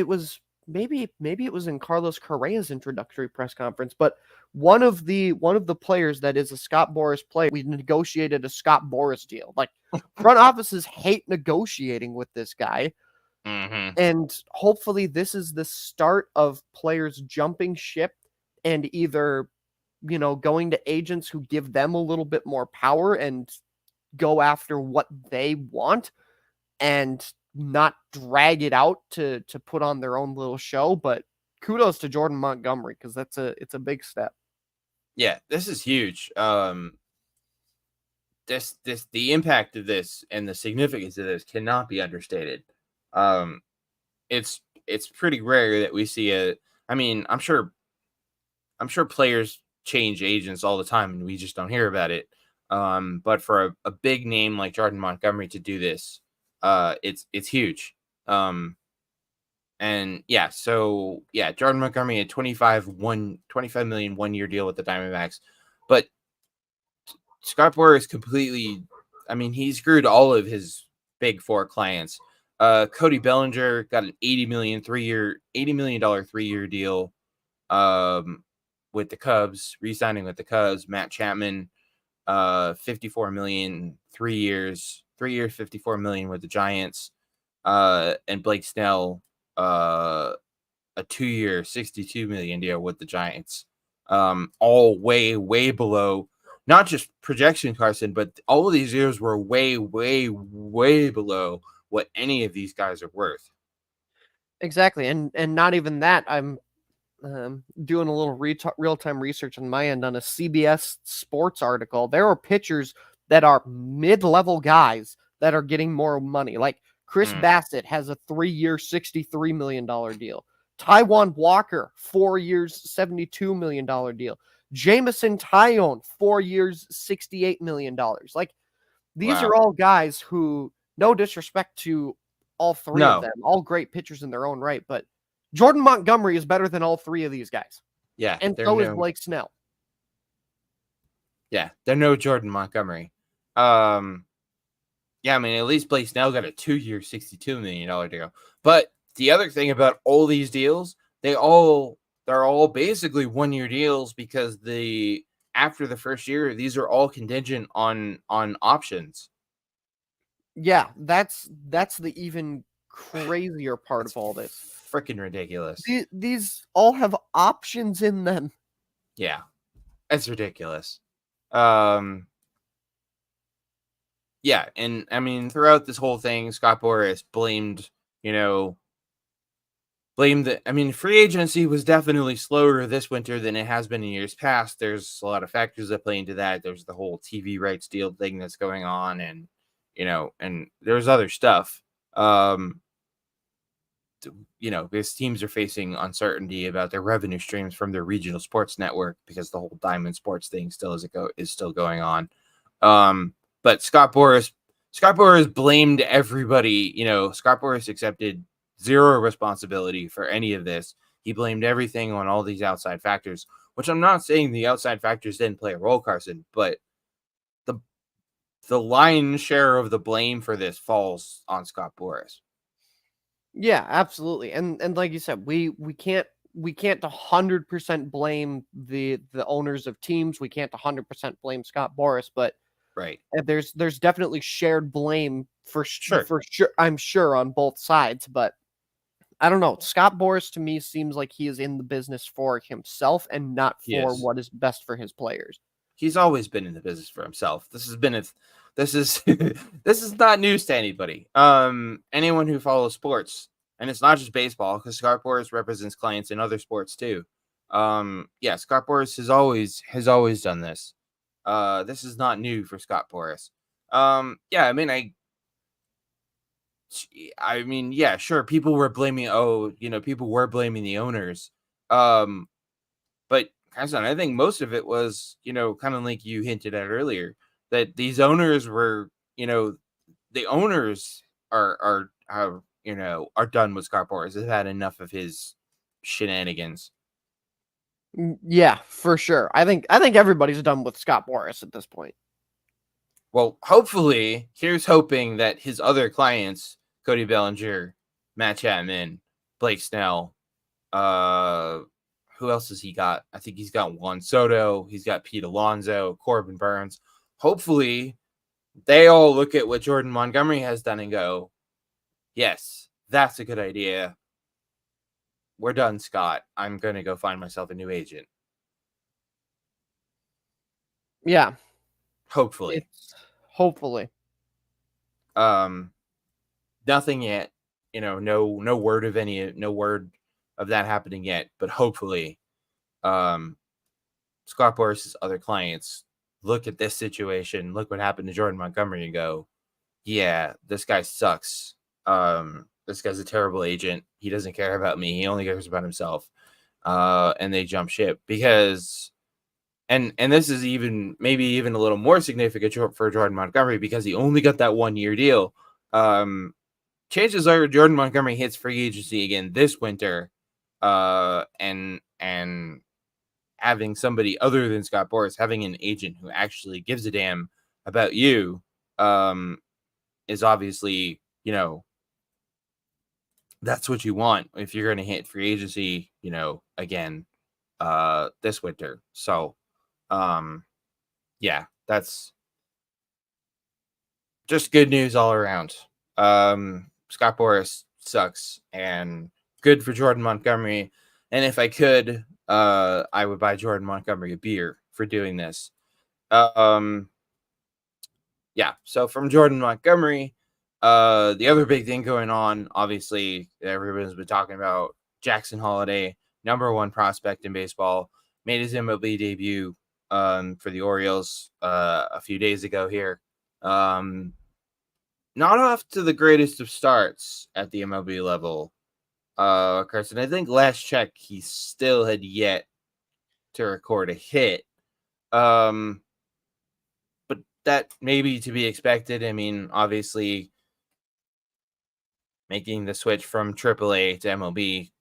was maybe it was in Carlos Correa's introductory press conference, but one of the players that is a Scott Boras player, we negotiated a Scott Boras deal. Like, front offices hate negotiating with this guy. Mm-hmm. And hopefully this is the start of players jumping ship and either, going to agents who give them a little bit more power and go after what they want and not drag it out to put on their own little show. But kudos to Jordan Montgomery, because it's a big step. Yeah, this is huge. The impact of this and the significance of this cannot be understated. It's pretty rare that we see I mean, I'm sure players change agents all the time and we just don't hear about it. But for a big name like Jordan Montgomery to do this, it's huge. And yeah, so yeah, Jordan Montgomery had 25 million 1-year deal with the Diamondbacks, but Scott Boras completely, I mean, he screwed all of his big four clients. Cody Bellinger got an $80 million 3-year deal with the Cubs, re-signing with the Cubs. Matt Chapman, $54 million 3 years, 3 years, $54 million with the Giants. And Blake Snell, a 2-year, $62 million deal with the Giants. All way below, not just projection, Carson, but all of these years were way below what any of these guys are worth. Exactly. And not even that. I'm doing a little real-time research on my end on a CBS Sports article. There are pitchers that are mid-level guys that are getting more money. Like Chris Bassett has a 3-year, $63 million deal. Taijuan Walker, 4 years, $72 million deal. Jameson Taillon, 4 years, $68 million. Like, these are all guys who, no disrespect to all three of them, all great pitchers in their own right, but Jordan Montgomery is better than all three of these guys. Yeah. And so is Blake Snell. Yeah, they're no Jordan Montgomery. Yeah, I mean, at least Blake Snell got a 2-year, $62 million deal. But the other thing about all these deals, they're all basically 1-year deals, because after the first year, these are all contingent on options. Yeah, that's the even crazier part of all this. Freaking ridiculous. These all have options in them. Yeah, it's ridiculous. Yeah, and I mean, throughout this whole thing, Scott Boras blamed free agency was definitely slower this winter than it has been in years past. There's a lot of factors that play into that. There's the whole TV rights deal thing that's going on, and and there's other stuff. because teams are facing uncertainty about their revenue streams from their regional sports network because the whole Diamond Sports thing is still going on. But Scott Boras blamed everybody. Scott Boras accepted zero responsibility for any of this. He blamed everything on all these outside factors, which I'm not saying the outside factors didn't play a role, Carson, but the lion's share of the blame for this falls on Scott Boras. Yeah, absolutely. And like you said, we can't 100% blame the owners of teams. We can't 100% blame Scott Boras, but right, there's definitely shared blame for sure. I'm sure on both sides, but I don't know. Scott Boras to me seems like he is in the business for himself and not for what is best for his players. He's always been in the business for himself. This is this is not news to anybody. Anyone who follows sports, and it's not just baseball, because Scott Boras represents clients in other sports too. Scott Boras has always done this. This is not new for Scott Boras. Sure, people were blaming the owners. But I think most of it was, kind of like you hinted at earlier, that these owners were, the owners are done with Scott Boras. They've had enough of his shenanigans. Yeah, for sure. I think everybody's done with Scott Boras at this point. Well, hopefully, here's hoping that his other clients, Cody Bellinger, Matt Chapman, Blake Snell, who else has he got? I think he's got Juan Soto. He's got Pete Alonso, Corbin Burns. Hopefully, they all look at what Jordan Montgomery has done and go, yes, that's a good idea. We're done, Scott. I'm going to go find myself a new agent. Yeah. Hopefully. Hopefully. Nothing yet. No word of that happening yet, but hopefully Scott Boras' other clients look at this situation, look what happened to Jordan Montgomery and go, yeah, this guy sucks. This guy's a terrible agent. He doesn't care about me. He only cares about himself. And they jump ship because and this is maybe even a little more significant for Jordan Montgomery because he only got that 1-year deal. Chances are Jordan Montgomery hits free agency again this winter. And having somebody other than Scott Boras, having an agent who actually gives a damn about you, is obviously, that's what you want if you're going to hit free agency, again, this winter. So, that's just good news all around. Scott Boras sucks, and good for Jordan Montgomery. And if I could, I would buy Jordan Montgomery a beer for doing this. So from Jordan Montgomery, the other big thing going on, obviously, everyone's been talking about Jackson Holliday, number 1 prospect in baseball, made his MLB debut for the Orioles a few days ago here. Not off to the greatest of starts at the MLB level. Carson, I think last check he still had yet to record a hit. But that may be to be expected. I mean, obviously, making the switch from AAA to MLB,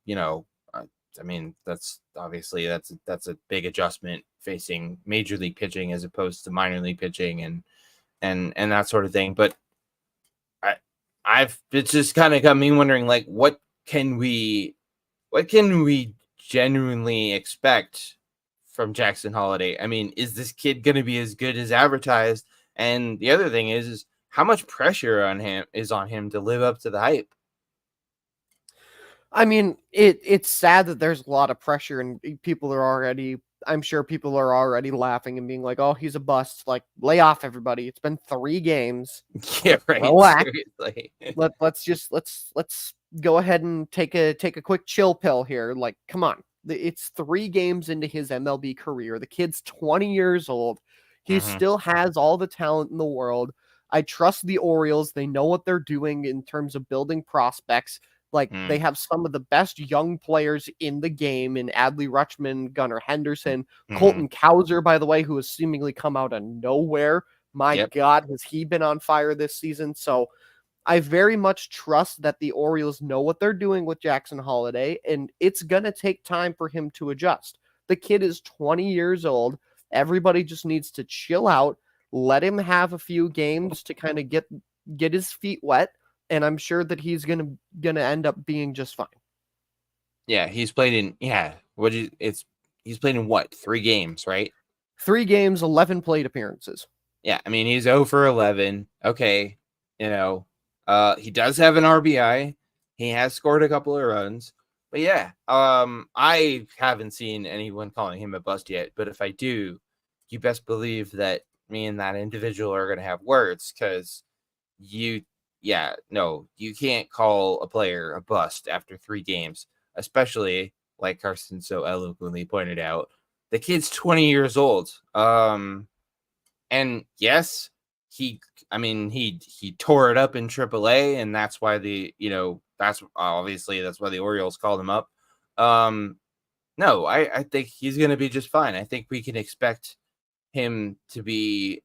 that's obviously that's a big adjustment facing major league pitching as opposed to minor league pitching and that sort of thing. But it's just kind of got me wondering, like, what can we genuinely expect from Jackson Holliday? I mean, is this kid going to be as good as advertised? And the other thing is how much pressure on him to live up to the hype? I mean, it's sad that there's a lot of pressure and I'm sure people are already laughing and being like, "Oh, he's a bust." Like, lay off, everybody. It's been 3 games. Yeah, right. Relax. Let's go ahead and take a quick chill pill here. Like, come on. It's 3 games into his MLB career. The kid's 20 years old. He still has all the talent in the world. I trust the Orioles. They know what they're doing in terms of building prospects. Like, they Mm, have some of the best young players in the game in Adley Rutschman, Gunnar Henderson, mhm. Colton Cowser, by the way, who has seemingly come out of nowhere. My Yep. God, has he been on fire this season? So I very much trust that the Orioles know what they're doing with Jackson Holliday, and it's going to take time for him to adjust. The kid is 20 years old. Everybody just needs to chill out, let him have a few games to kind of get his feet wet, and I'm sure that he's gonna end up being just fine. Yeah, he's played in he's played in what, 3 games, right? 3 games, 11 plate appearances. Yeah, I mean, he's 0 for 11. Okay, he does have an RBI. He has scored a couple of runs. But yeah, I haven't seen anyone calling him a bust yet, but if I do, you best believe that me and that individual are going to have words, cuz you no, you can't call a player a bust after 3 games, especially like Carson so eloquently pointed out. The kid's 20 years old. And yes, he he tore it up in AAA, and that's why that's why the Orioles called him up. No, I think he's going to be just fine. I think we can expect him to be.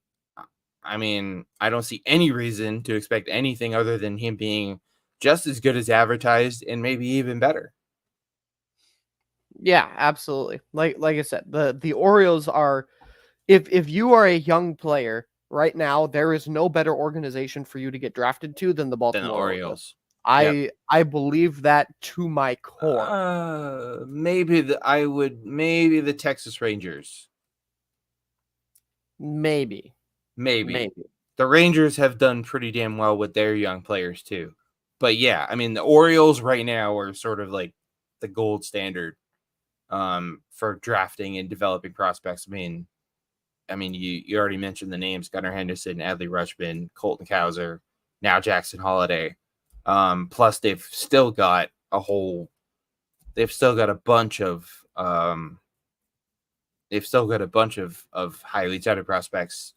I mean, I don't see any reason to expect anything other than him being just as good as advertised and maybe even better Yeah, absolutely. Like I said, the Orioles are, if you are a young player right now, there is no better organization for you to get drafted to than the than the Baltimore Orioles. Orioles. Yep. I believe that to my core. Maybe the Texas Rangers. Maybe. Maybe. Maybe. The Rangers have done pretty damn well with their young players too. But yeah, I mean the Orioles right now are sort of like the gold standard for drafting and developing prospects. I mean you already mentioned the names Gunnar Henderson, Adley Rutschman, Colton Cowser, now Jackson Holliday. Plus they've still got a bunch of highly touted prospects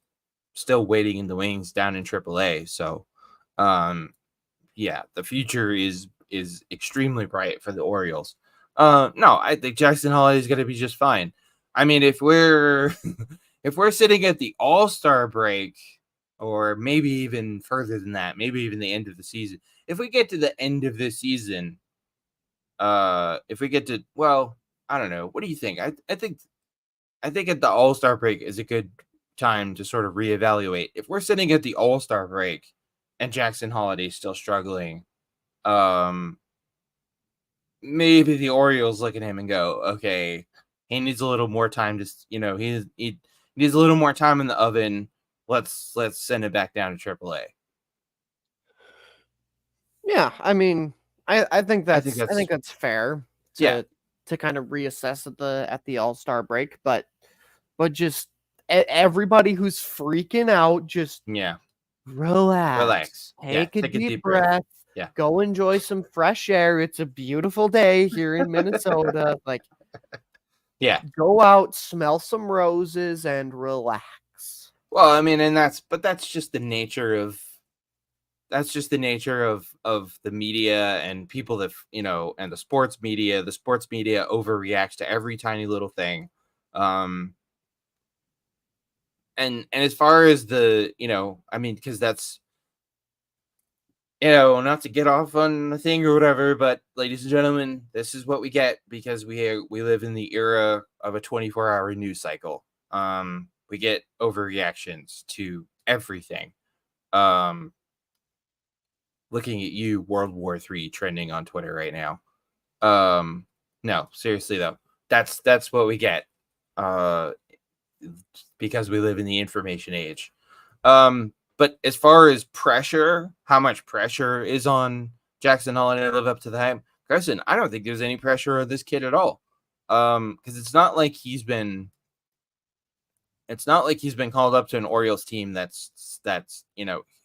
still waiting in the wings down in AAA. So, yeah, the future is extremely bright for the Orioles. No, I think Jackson Holliday is going to be just fine. I mean, if we're if we're sitting at the All-Star break, or maybe even further than that, maybe even the end of the season. If we get to the end of this season, if we get to, well, I don't know. What do you think? I think at the All-Star break is a good time to sort of reevaluate. If we're sitting at the All-Star break and Jackson Holiday's still struggling, um, maybe the Orioles look at him and go, okay, he needs a little more time to, he needs a little more time in the oven. Let's send it back down to AAA. Yeah, I mean, I think I think that's that's fair yeah, to kind of reassess at the All-Star break, but just everybody who's freaking out, just yeah. relax. Relax. Yeah, Take a take a deep deep breath. breath. Yeah. Go enjoy some fresh air. It's a beautiful day here in Minnesota. Like, Yeah. go out, smell some roses, and relax. Well, I mean, that's just the nature of the media and people that and the sports media. The sports media overreacts to every tiny little thing. And as far as I mean, because that's not to get off on the thing or whatever, but ladies and gentlemen, this is what we get because we live in the era of a 24-hour news cycle. We get overreactions to everything. Um, Looking at you, World War III trending on Twitter right now. No, seriously though, that's what we get. Uh, because we live in the information age. But as far as pressure, how much pressure is on Jackson Holliday to live up to the hype? Carson, I don't think there's any pressure on this kid at all. Because it's not like he's been called up to an Orioles team that's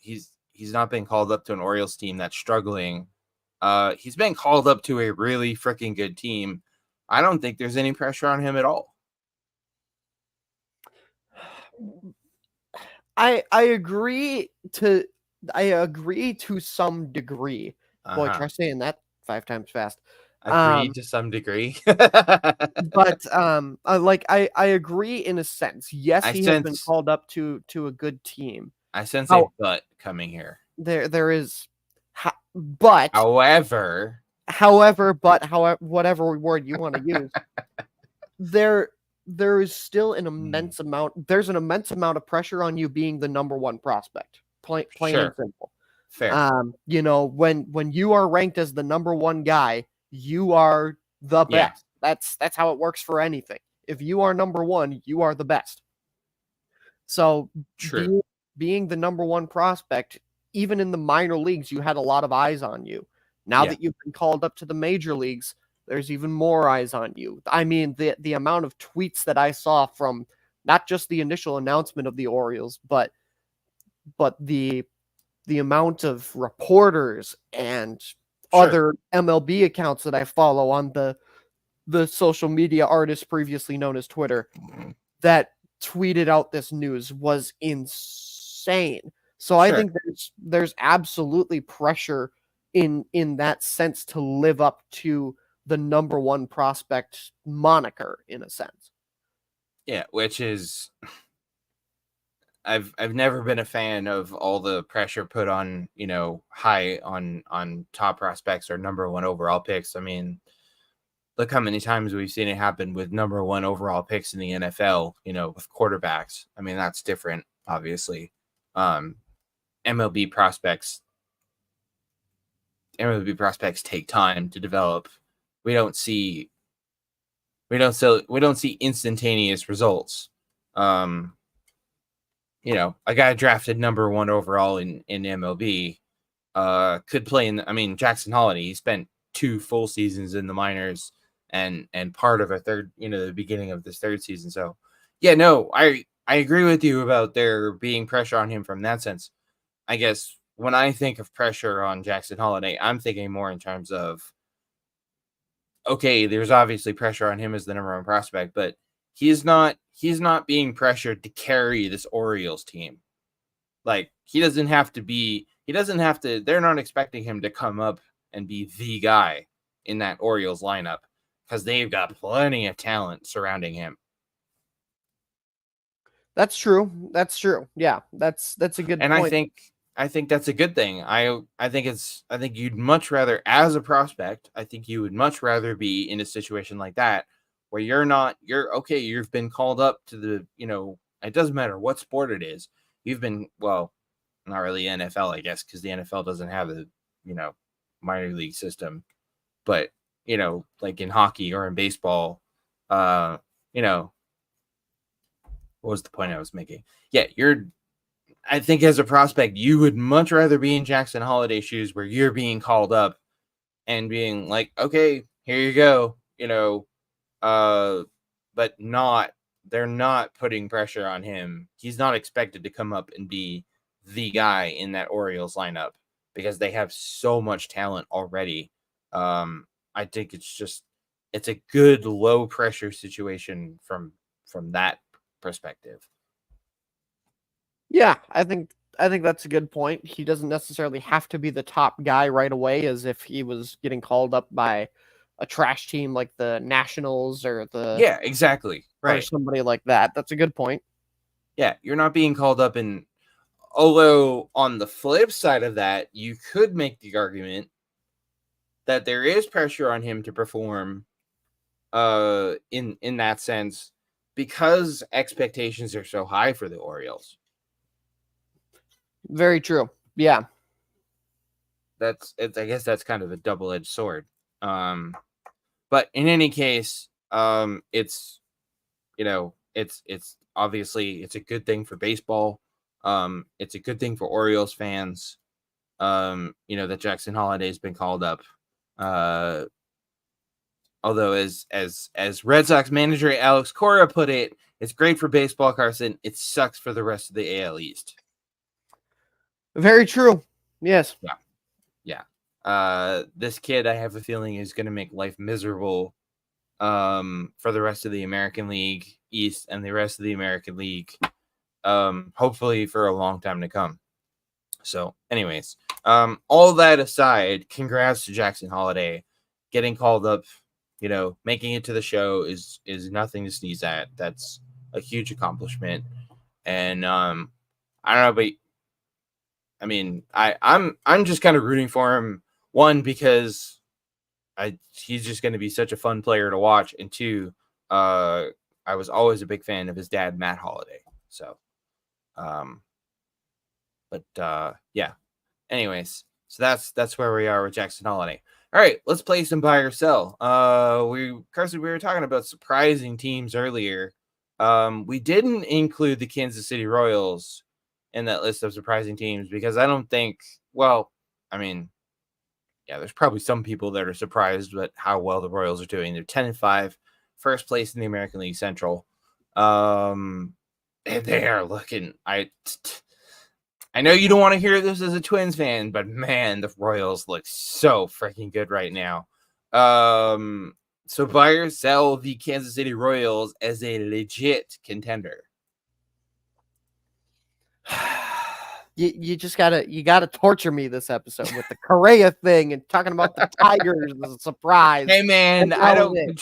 he's not been called up to an Orioles team that's struggling. He's been called up to a really freaking good team. I don't think there's any pressure on him at all. I agree to some degree. Boy, Uh-huh. try saying that 5 times fast. Agreed to some degree. But I agree in a sense. Yes, he has been called up to a good team. I sense a but coming here. There is, but however, whatever word you want to use, there is still an immense amount. There's an immense amount of pressure on you being the number one prospect. Plain and simple. Fair. You know, when you are ranked as the number one guy, you are the best. That's how it works for anything. If you are number one, you are the best. So being the number one prospect, even in the minor leagues, you had a lot of eyes on you. Now that you've been called up to the major leagues, there's even more eyes on you. I mean, the amount of tweets that I saw from not just the initial announcement of the Orioles, but the amount of reporters and other MLB accounts that I follow on the social media artists previously known as Twitter that tweeted out this news was insane. So I think there's absolutely pressure in that sense to live up to the number one prospect moniker in a sense. Yeah, which is I've never been a fan of all the pressure put on, you know, high on top prospects or number one overall picks. I mean, look how many times we've seen it happen with number one overall picks in the NFL, you know, with quarterbacks. I mean, that's different, obviously. MLB prospects take time to develop. We don't see instantaneous results. You know, a guy drafted number one overall in MLB could play in. I mean, Jackson Holliday, he spent 2 full seasons in the minors and part of a third, you know, the beginning of this third season. So, yeah, no, I agree with you about there being pressure on him from that sense. I guess when I think of pressure on Jackson Holliday, I'm thinking more in terms of, okay, there's obviously pressure on him as the number one prospect, but he's not being pressured to carry this Orioles team. Like, they're not expecting him to come up and be the guy in that Orioles lineup because they've got plenty of talent surrounding him. That's true. Yeah, that's a good point. And I think that's a good thing. I think you'd much rather, as a prospect, I think you would much rather be in a situation like that where you've been called up to the, you know, it doesn't matter what sport it is. You've been, well, not really NFL, I guess, because the NFL doesn't have a, you know, minor league system. But, you know, like in hockey or in baseball, you know, what was the point I was making? Yeah, I think as a prospect, you would much rather be in Jackson Holliday shoes where you're being called up and being like, okay, here you go, you know, but they're not putting pressure on him. He's not expected to come up and be the guy in that Orioles lineup because they have so much talent already. I think it's a good low pressure situation from that perspective. Yeah, I think that's a good point. He doesn't necessarily have to be the top guy right away as if he was getting called up by a trash team like the Nationals or the Yeah, exactly. Right. Or somebody like that. That's a good point. Yeah, you're not being called up although on the flip side of that, you could make the argument that there is pressure on him to perform in that sense because expectations are so high for the Orioles. Very true. Yeah. I guess that's kind of a double-edged sword. But in any case, it's, you know, it's obviously it's a good thing for baseball. It's a good thing for Orioles fans. You know, that Jackson Holliday has been called up. Although as Red Sox manager Alex Cora put it, it's great for baseball, Carson. It sucks for the rest of the AL East. Very true. Yes. Yeah. This kid, I have a feeling, is going to make life miserable for the rest of the American League East and the rest of the American League, hopefully for a long time to come. So, anyways, All that aside, congrats to Jackson Holliday. Getting called up, making it to the show is nothing to sneeze at. That's a huge accomplishment. And I don't know, but I mean, I'm just kind of rooting for him. One, because he's just going to be such a fun player to watch, and two, I was always a big fan of his dad, Matt Holliday. So, yeah. Anyways, so that's where we are with Jackson Holliday. All right, let's play some buy or sell. Carson, we were talking about surprising teams earlier. We didn't include the Kansas City Royals in that list of surprising teams because I don't think. Well, I mean, yeah, there's probably some people that are surprised at how well the Royals are doing. They're 10-5, first place in the American League Central. And they are looking. I know you don't want to hear this as a Twins fan, but man, the Royals look so freaking good right now. So buyers sell the Kansas City Royals as a legit contender. You just gotta torture me this episode with the Correa thing and talking about the Tigers as a surprise. Hey man, I don't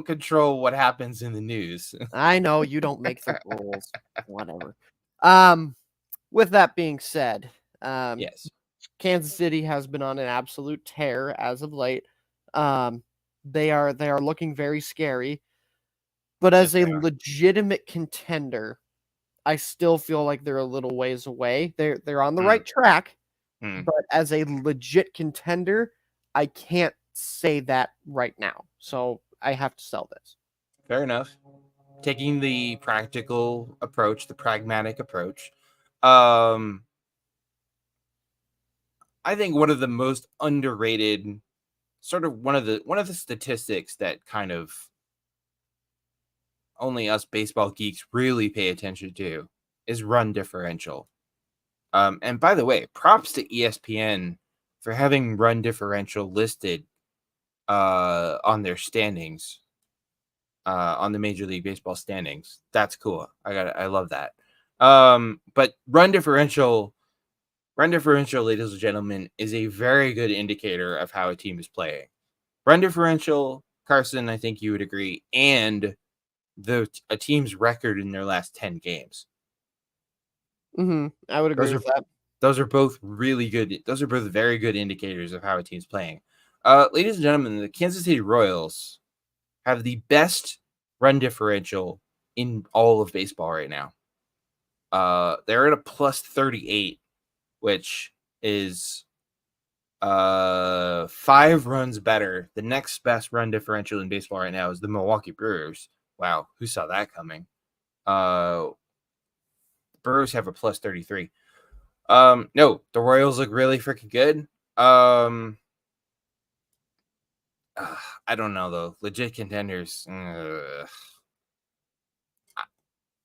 control what happens in the news. I know you don't make the rules. Whatever. With that being said, yes, Kansas City has been on an absolute tear as of late. They are looking very scary, but as a legitimate contender, I still feel like they're a little ways away. They're on the right track, but as a legit contender, I can't say that right now. So I have to sell this. Fair enough. Taking the practical approach, the pragmatic approach. I think one of the most underrated, sort of one of the statistics that kind of only us baseball geeks really pay attention to is run differential. And by the way, props to ESPN for having run differential listed on their standings, on the Major League Baseball standings. That's cool. I love that. But run differential, ladies and gentlemen, is a very good indicator of how a team is playing. Run differential, Carson, I think you would agree, and a team's record in their last 10 games. I would agree with that. Those are both really good. Those are both very good indicators of how a team's playing. Ladies and gentlemen, the Kansas City Royals have the best run differential in all of baseball right now. They're at a plus 38, which is 5 runs better. The next best run differential in baseball right now is the Milwaukee Brewers. Wow, who saw that coming? Brewers have a plus 33. No, the Royals look really freaking good. I don't know though. Legit contenders.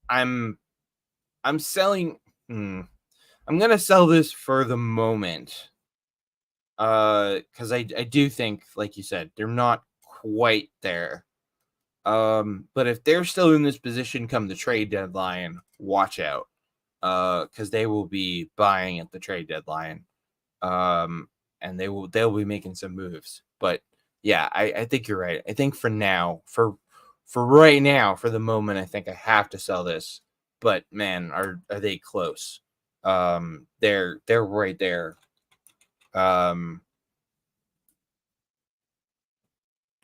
I'm selling. I'm gonna sell this for the moment. Because I do think, like you said, they're not quite there. But if they're still in this position come the trade deadline, watch out. Because they will be buying at the trade deadline. And they'll be making some moves. But yeah, I think you're right. I think for now, for right now, for the moment, I think I have to sell this. But man, are they close? They're right there.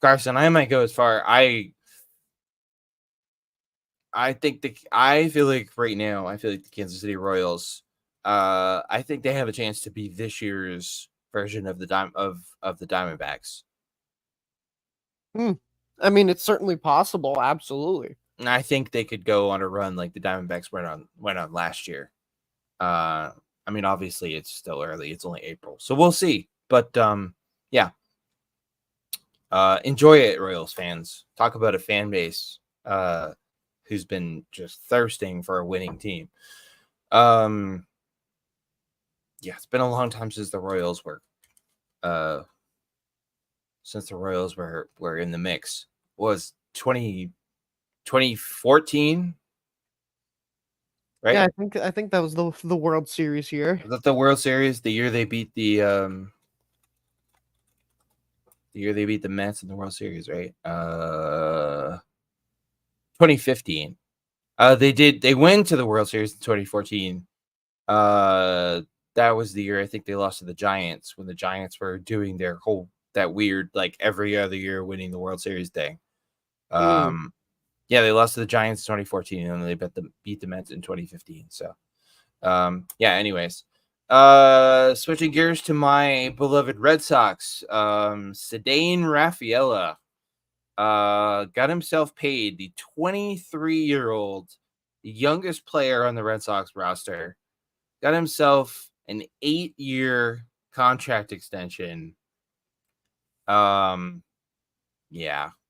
Carson, I might go as far. I feel like right now, I feel like the Kansas City Royals, I think they have a chance to be this year's version of the Diamondbacks. I mean, it's certainly possible. Absolutely. And I think they could go on a run like the Diamondbacks went on last year. I mean, obviously it's still early. It's only April. So we'll see. But yeah. Enjoy it, Royals fans. Talk about a fan base who's been just thirsting for a winning team. Yeah, it's been a long time since the Royals were in the mix. Was 2014? right? Yeah, I think that was the World Series year. Was that the World Series, the year they beat the Mets in the World Series, right? 2015. They went to the World Series in 2014. That was the year I think they lost to the Giants when the Giants were doing their whole that weird like every other year winning the World Series thing. Mm. Yeah, they lost to the Giants in 2014 and then they beat the Mets in 2015. So yeah, anyways. Switching gears to my beloved Red Sox. Cedane Rafaela got himself paid, the 23-year-old, the youngest player on the Red Sox roster, got himself an 8-year contract extension. Yeah,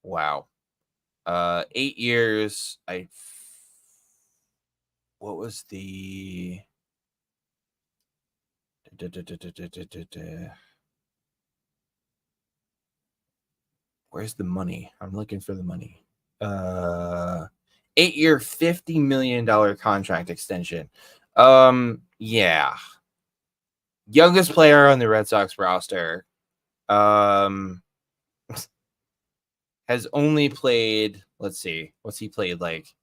wow. 8 years. What was the where's the money? I'm looking for the money. 8-year, $50 million contract extension. Yeah. Youngest player on the Red Sox roster. Has only played, let's see, what's he played like?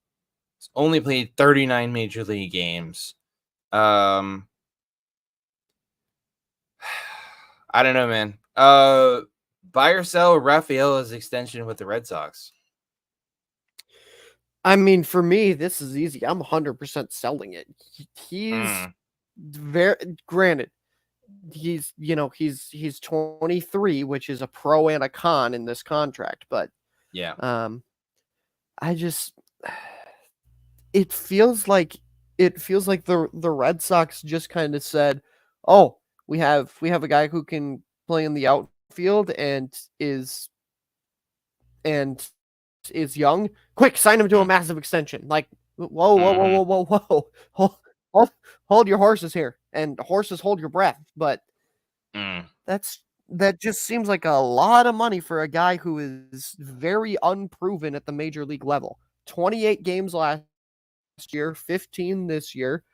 He's only played 39 major league games. I don't know, man. Buy or sell Rafaela's extension with the Red Sox. I mean, for me, this is easy. I'm 100% selling it. He's very granted. He's 23, which is a pro and a con in this contract, but Yeah. I just it feels like the Red Sox just kind of said, "Oh, we have a guy who can play in the outfield and is young. Quick, sign him to a massive extension." Like, whoa. Hold, hold your horses here, and horses hold your breath. But that just seems like a lot of money for a guy who is very unproven at the major league level. 28 games last year, 15 this year.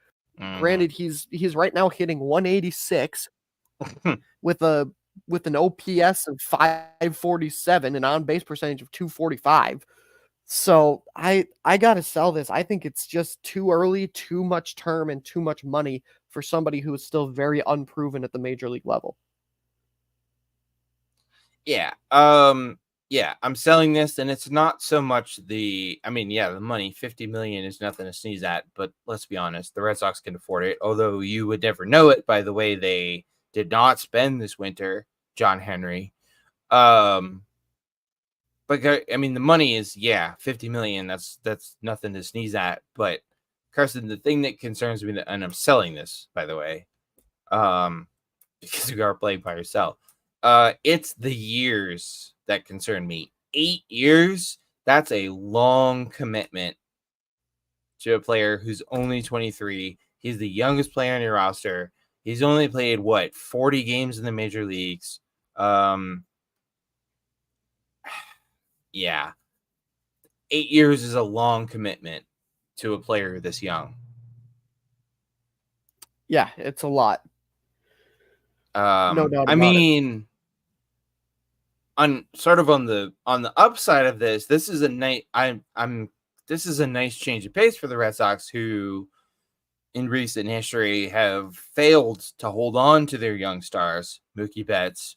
Granted, he's right now hitting 186 with an OPS of 547 and on base percentage of 245. So I gotta sell this. I think it's just too early, too much term, and too much money for somebody who is still very unproven at the major league level. Yeah. Yeah, I'm selling this and it's not so much the the money, 50 million is nothing to sneeze at, but let's be honest, the Red Sox can afford it, although you would never know it by the way they did not spend this winter, John Henry. But the money is 50 million, that's nothing to sneeze at, but Carson, the thing that concerns me, and I'm selling this by the way, because you are playing by yourself. It's the years that concern me. 8 years, that's a long commitment to a player who's only 23. He's the youngest player on your roster. He's only played 40 games in the major leagues. Yeah. 8 years is a long commitment to a player this young. Yeah, it's a lot. No doubt I about it. mean, on the upside of this is a nice this is a nice change of pace for the Red Sox, who in recent history have failed to hold on to their young stars. Mookie Betts,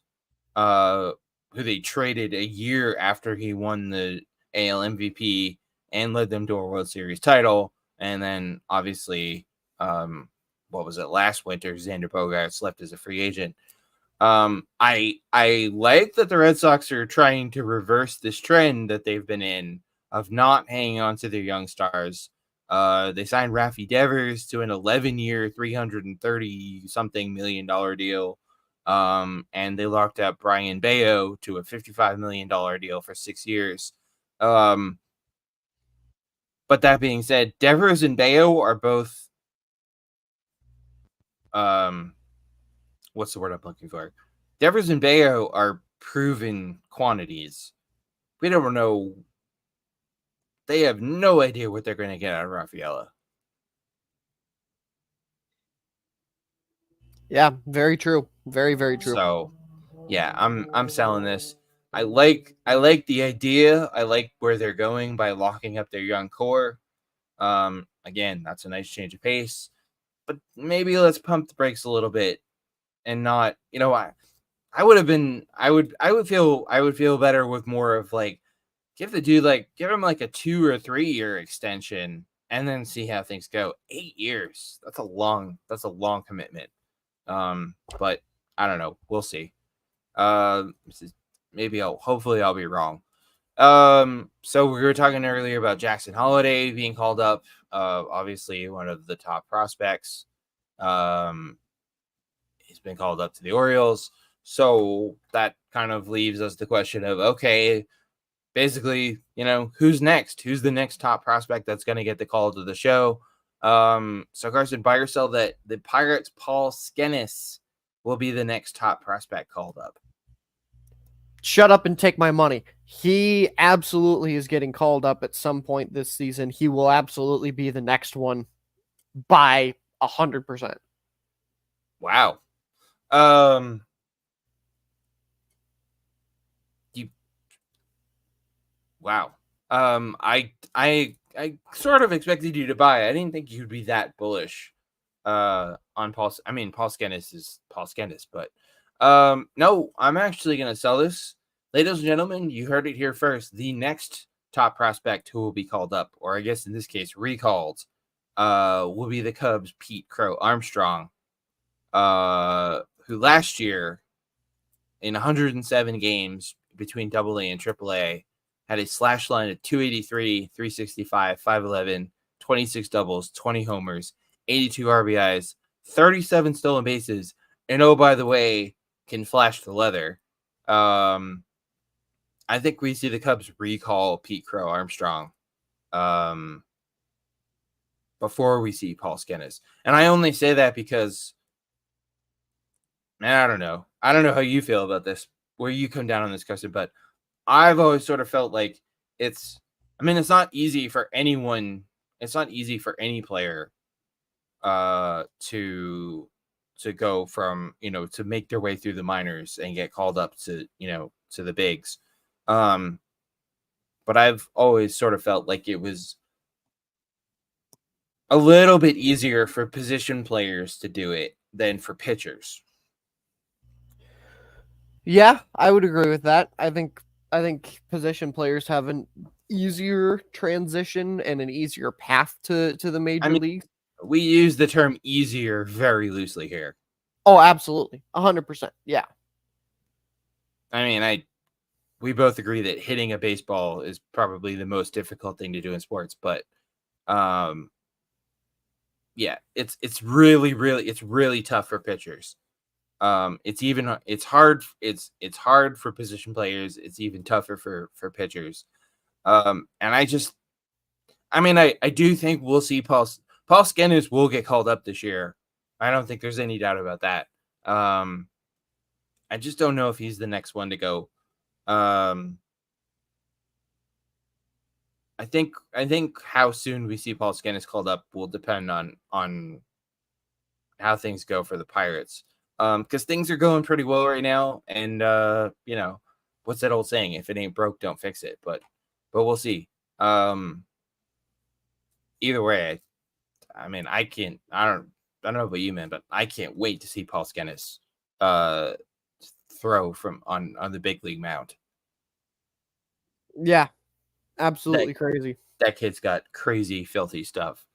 who they traded a year after he won the AL MVP and led them to a World Series title, and then obviously, what was it, last winter, Xander Bogaerts left as a free agent. I like that the Red Sox are trying to reverse this trend that they've been in of not hanging on to their young stars. They signed Rafi Devers to an 11-year, $330 something million deal. And they locked up Brian Bayo to a $55 million deal for 6 years. But that being said, Devers and Bayo are both what's the word I'm looking for? Devers and Bayo are proven quantities. We don't know. They have no idea what they're going to get out of Rafaela. Yeah, very true. Very, very true. So, yeah, I'm selling this. I like the idea. I like where they're going by locking up their young core. Again, that's a nice change of pace, but maybe let's pump the brakes a little bit and not, I would have been I would feel better with more of like give him like a 2 or 3 year extension and then see how things go. 8 years. That's a long commitment. But I don't know. We'll see. Maybe hopefully I'll be wrong. So we were talking earlier about Jackson Holliday being called up. Obviously one of the top prospects. Um, he's been called up to the Orioles. So that kind of leaves us the question of, okay, basically, who's next? Who's the next top prospect that's going to get the call to the show? So Carson, buy or sell that the Pirates' Paul Skenes will be the next top prospect called up. Shut up and take my money. He absolutely is getting called up at some point this season. He will absolutely be the next one by 100%. Wow. Wow. I sort of expected you to buy. I didn't think you'd be that bullish on Paul. I mean, Paul Skenes is Paul Skenes, but no, I'm actually going to sell this. Ladies and gentlemen, you heard it here first. The next top prospect who will be called up, or I guess in this case recalled, will be the Cubs' Pete Crow Armstrong, who last year in 107 games between AA and AAA had a slash line of 283, 365, 511, 26 doubles, 20 homers, 82 RBIs, 37 stolen bases, and oh, by the way, can flash the leather. I think we see the Cubs recall Pete Crow Armstrong before we see Paul Skenes. And I only say that because, man, I don't know. I don't know how you feel about this, where you come down on this question, but I've always sort of felt like it's not easy for anyone. It's not easy for any player to go from, to make their way through the minors and get called up to, to the bigs. But I've always sort of felt like it was a little bit easier for position players to do it than for pitchers. Yeah, I would agree with that. I think position players have an easier transition and an easier path to the major leagues. We use the term easier very loosely here. Oh, absolutely. 100%. Yeah. We both agree that hitting a baseball is probably the most difficult thing to do in sports, but yeah, it's really tough for pitchers. It's hard for position players. It's even tougher for pitchers. And I do think we'll see Paul Skenes will get called up this year. I don't think there's any doubt about that. I just don't know if he's the next one to go. I think how soon we see Paul Skenes called up will depend on how things go for the Pirates. Because things are going pretty well right now, and what's that old saying? If it ain't broke, don't fix it. But we'll see. Either way, I can't. I don't know about you, man, but I can't wait to see Paul Skenes throw from on the big league mound. Yeah. Absolutely crazy. That kid's got crazy, filthy stuff.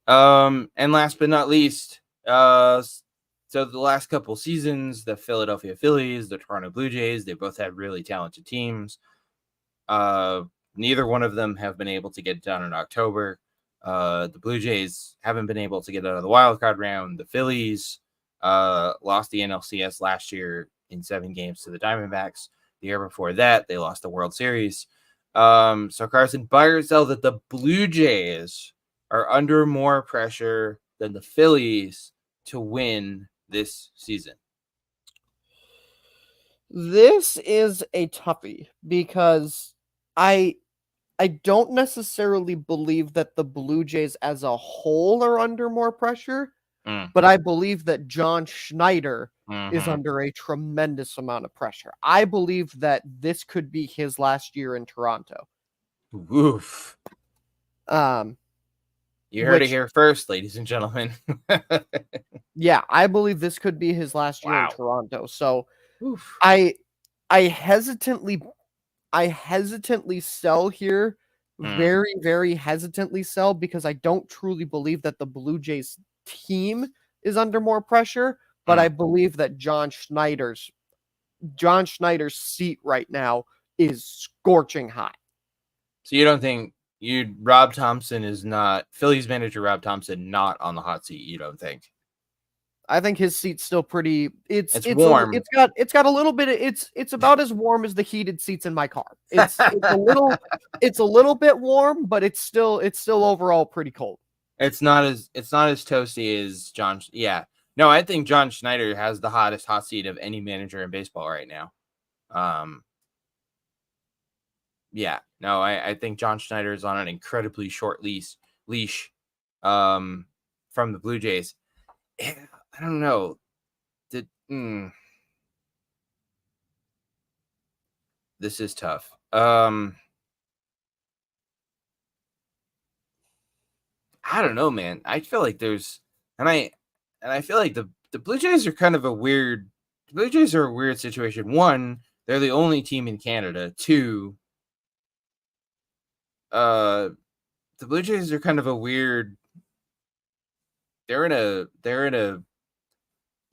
And last but not least, so the last couple seasons, the Philadelphia Phillies, the Toronto Blue Jays, they both had really talented teams. Neither one of them have been able to get done in October. The Blue Jays haven't been able to get out of the wild card round. The Phillies lost the NLCS last year in 7 games to the Diamondbacks. The year before that, they lost the World Series. So Carson, buy or sell that the Blue Jays are under more pressure than the Phillies to win this season? This is a toughie because I don't necessarily believe that the Blue Jays as a whole are under more pressure. but I believe that John Schneider is Mm-hmm. under a tremendous amount of pressure. I believe that this could be his last year in Toronto. Oof. Um, You heard it which, here first, ladies and gentlemen. yeah, I believe this could be his last year in Wow. Toronto. So Oof. I hesitantly sell here. Mm. Very, very hesitantly sell because I don't truly believe that the Blue Jays team is under more pressure, but I believe that John Schneider's seat right now is scorching hot. So you don't think Rob Thompson is not Phillies manager Rob Thompson not on the hot seat? You don't think? I think his seat's still pretty. It's warm. It's got a little bit of it's about as warm as the heated seats in my car. It's a little bit warm, but it's still overall pretty cold. It's not as toasty as John. Yeah, no, I think John Schneider has the hottest hot seat of any manager in baseball right now. Yeah, no, I think John Schneider is on an incredibly short leash from the Blue Jays. I don't know. This is tough. I don't know, man. I feel like there's I feel like the Blue Jays are kind of a weird situation. One, they're the only team in Canada. Two, the Blue Jays are kind of a weird the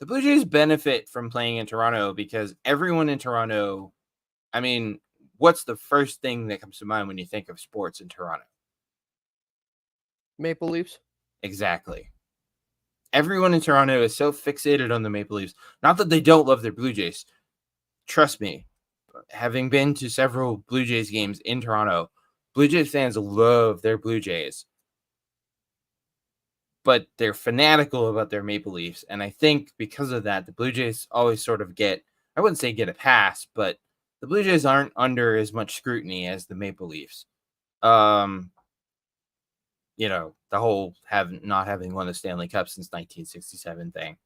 Blue Jays benefit from playing in Toronto because everyone in Toronto, I mean, what's the first thing that comes to mind when you think of sports in Toronto? Maple Leafs? Exactly. Everyone in Toronto is so fixated on the Maple Leafs. Not that they don't love their Blue Jays. Trust me, having been to several Blue Jays games in Toronto, Blue Jays fans love their Blue Jays. But they're fanatical about their Maple Leafs. And I think because of that, the Blue Jays always sort of I wouldn't say get a pass, but the Blue Jays aren't under as much scrutiny as the Maple Leafs. The whole not having won the Stanley Cup since 1967 thing.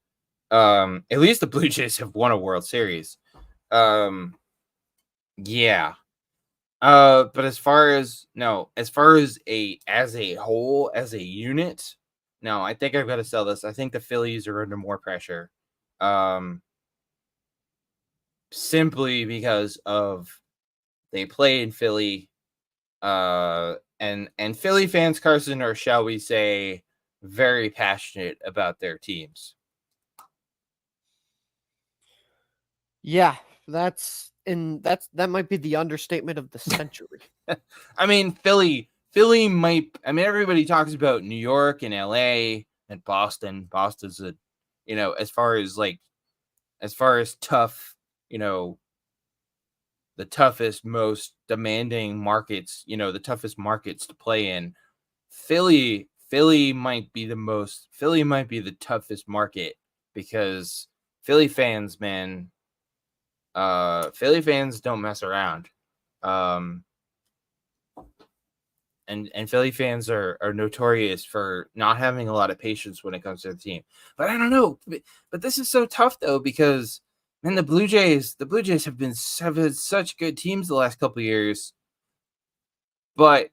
At least the Blue Jays have won a World Series. Yeah. But as far as a whole, as a unit, no, I think I've got to sell this. I think the Phillies are under more pressure. Simply because of they play in Philly. And Philly fans, Carson, are, shall we say, very passionate about their teams. Yeah, that might be the understatement of the century. I mean, Philly might. I mean, everybody talks about New York and LA and Boston. Boston's as far as tough, the toughest, most demanding markets, the toughest markets to play in. Philly might be the toughest market because Philly fans, man, Philly fans don't mess around. And Philly fans are notorious for not having a lot of patience when it comes to the team. But I don't know. But this is so tough though, because man, the Blue Jays have been such good teams the last couple of years. But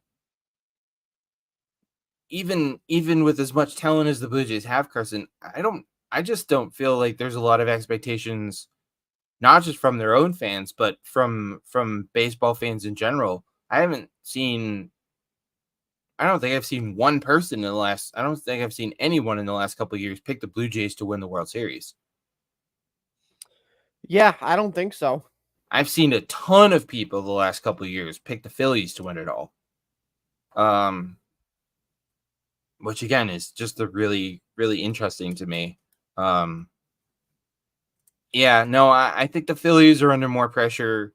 even with as much talent as the Blue Jays have, Carson, I just don't feel like there's a lot of expectations, not just from their own fans, but from baseball fans in general. I don't think I've seen one person I don't think I've seen anyone in the last couple of years pick the Blue Jays to win the World Series. Yeah, I don't think so. I've seen a ton of people the last couple of years pick the Phillies to win it all. Which again is just really, really interesting to me. Yeah, no, I think the Phillies are under more pressure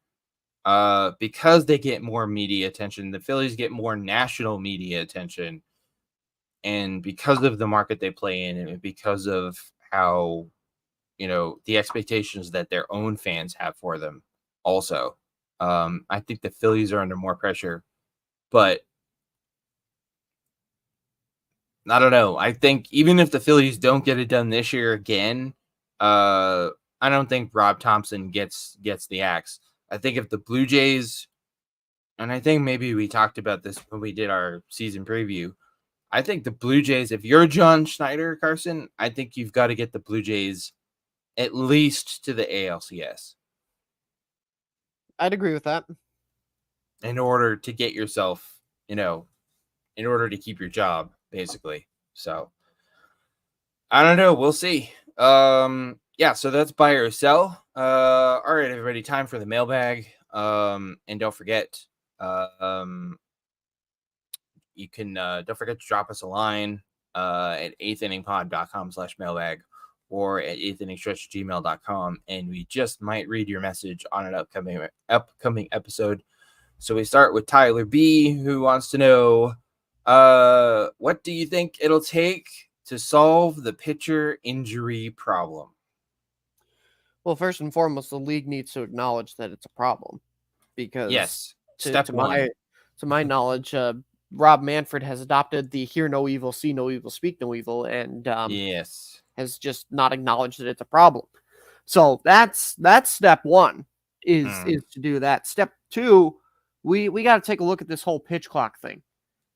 because they get more media attention. The Phillies get more national media attention. And because of the market they play in, and because of how, the expectations that their own fans have for them also, I think the Phillies are under more pressure. But I don't know. I think even if the Phillies don't get it done this year again, I don't think Rob Thompson gets the axe. I think if the Blue Jays, and I think maybe we talked about this when we did our season preview, I think the Blue Jays, if you're John Schneider, Carson, I think you've got to get the Blue Jays at least to the ALCS I'd agree with that. in order to get yourself, in order to keep your job, basically. So I don't know. We'll see. Yeah, so that's buy or sell. All right, everybody, time for the mailbag. And don't forget, you can don't forget to drop us a line at eighth-inningpod.com/mailbag or at eighth-inningstretch@gmail.com, and we just might read your message on an upcoming episode. So we start with Tyler B, who wants to know, what do you think it'll take to solve the pitcher injury problem? Well, first and foremost, the league needs to acknowledge that it's a problem because Yes, to step one. my knowledge, Rob Manfred has adopted the hear no evil, see no evil, speak no evil, and Yes. has just not acknowledged that it's a problem. So that's step one is to do that. Step two, we got to take a look at this whole pitch clock thing.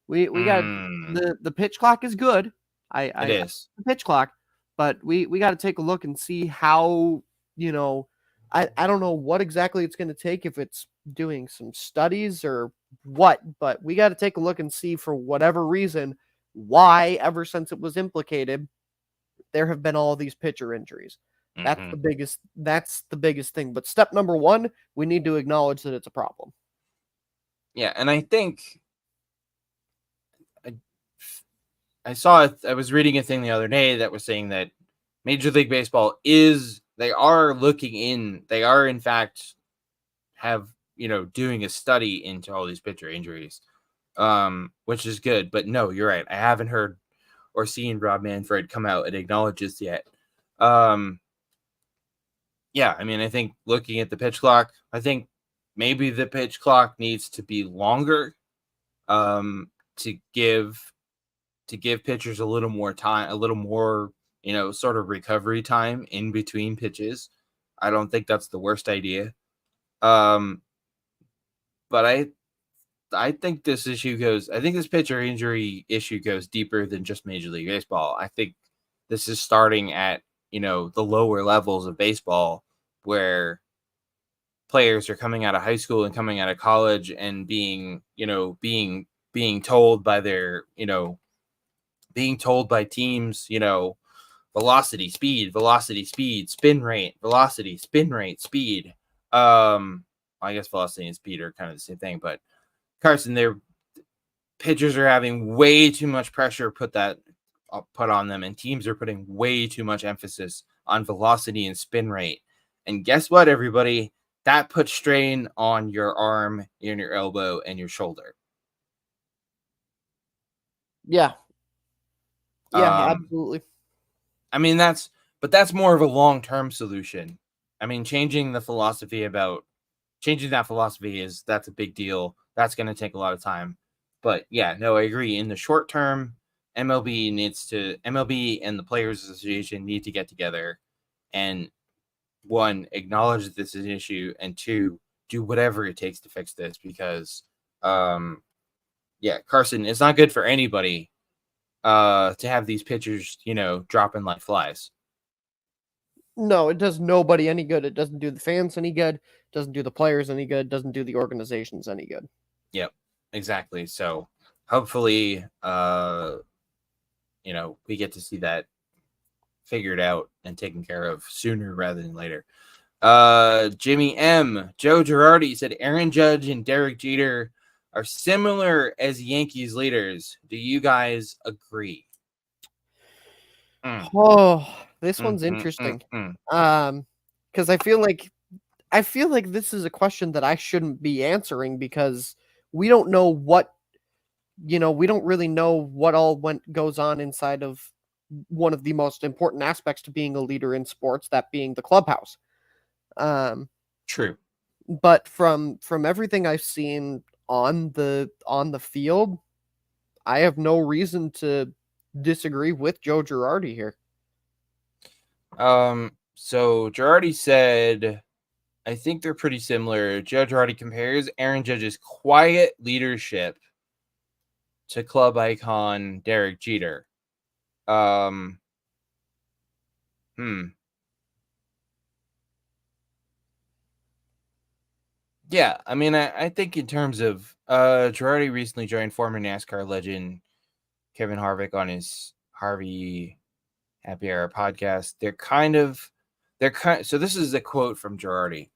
We got the pitch clock is good. It is. The pitch clock, but we got to take a look and see how, I don't know what exactly it's going to take, if it's doing some studies or what, but we got to take a look and see, for whatever reason, why ever since it was implicated, there have been all these pitcher injuries. That's the biggest thing. But step number one, we need to acknowledge that it's a problem. Yeah, and I think I was reading a thing the other day that was saying that Major League Baseball they are in fact doing a study into all these pitcher injuries, which is good. But no, you're right. I haven't heard or seen Rob Manfred come out and acknowledge this yet. Yeah, I mean, I think looking at the pitch clock, I think maybe the pitch clock needs to be longer, to give pitchers a little more time, a little more, sort of recovery time in between pitches. I don't think that's the worst idea. But I think this pitcher injury issue goes deeper than just Major League Baseball. I think this is starting at, the lower levels of baseball, where players are coming out of high school and coming out of college and being told by their, being told by teams, velocity, speed, spin rate, velocity, spin rate, speed. I guess velocity and speed are kind of the same thing, but Carson, their pitchers are having way too much pressure put on them, and teams are putting way too much emphasis on velocity and spin rate. And guess what, everybody? That puts strain on your arm, and your elbow, and your shoulder. Yeah. Yeah, absolutely. I mean, that's more of a long-term solution. I mean, changing that philosophy that's a big deal. That's going to take a lot of time. But yeah, no, I agree. In the short term, MLB and the Players Association need to get together and, one, acknowledge that this is an issue, and two, do whatever it takes to fix this, because, yeah, Carson, it's not good for anybody to have these pitchers, dropping like flies. No, it does nobody any good. It doesn't do the fans any good. It doesn't do the players any good. It doesn't do the organizations any good. Yep, exactly. So hopefully, we get to see that figured out and taken care of sooner rather than later. Jimmy M. Joe Girardi said Aaron Judge and Derek Jeter are similar as Yankees leaders. Do you guys agree? Oh, this one's interesting. Because I feel like this is a question that I shouldn't be answering, because we don't know what, we don't really know what all goes on inside of one of the most important aspects to being a leader in sports, that being the clubhouse. True. But from everything I've seen on the field, I have no reason to disagree with Joe Girardi here. So Girardi said, I think they're pretty similar. Joe Girardi compares Aaron Judge's quiet leadership to club icon Derek Jeter. Yeah, I mean, I think in terms of Girardi recently joined former NASCAR legend Kevin Harvick on his Harvey Happy Hour podcast. So this is a quote from Girardi.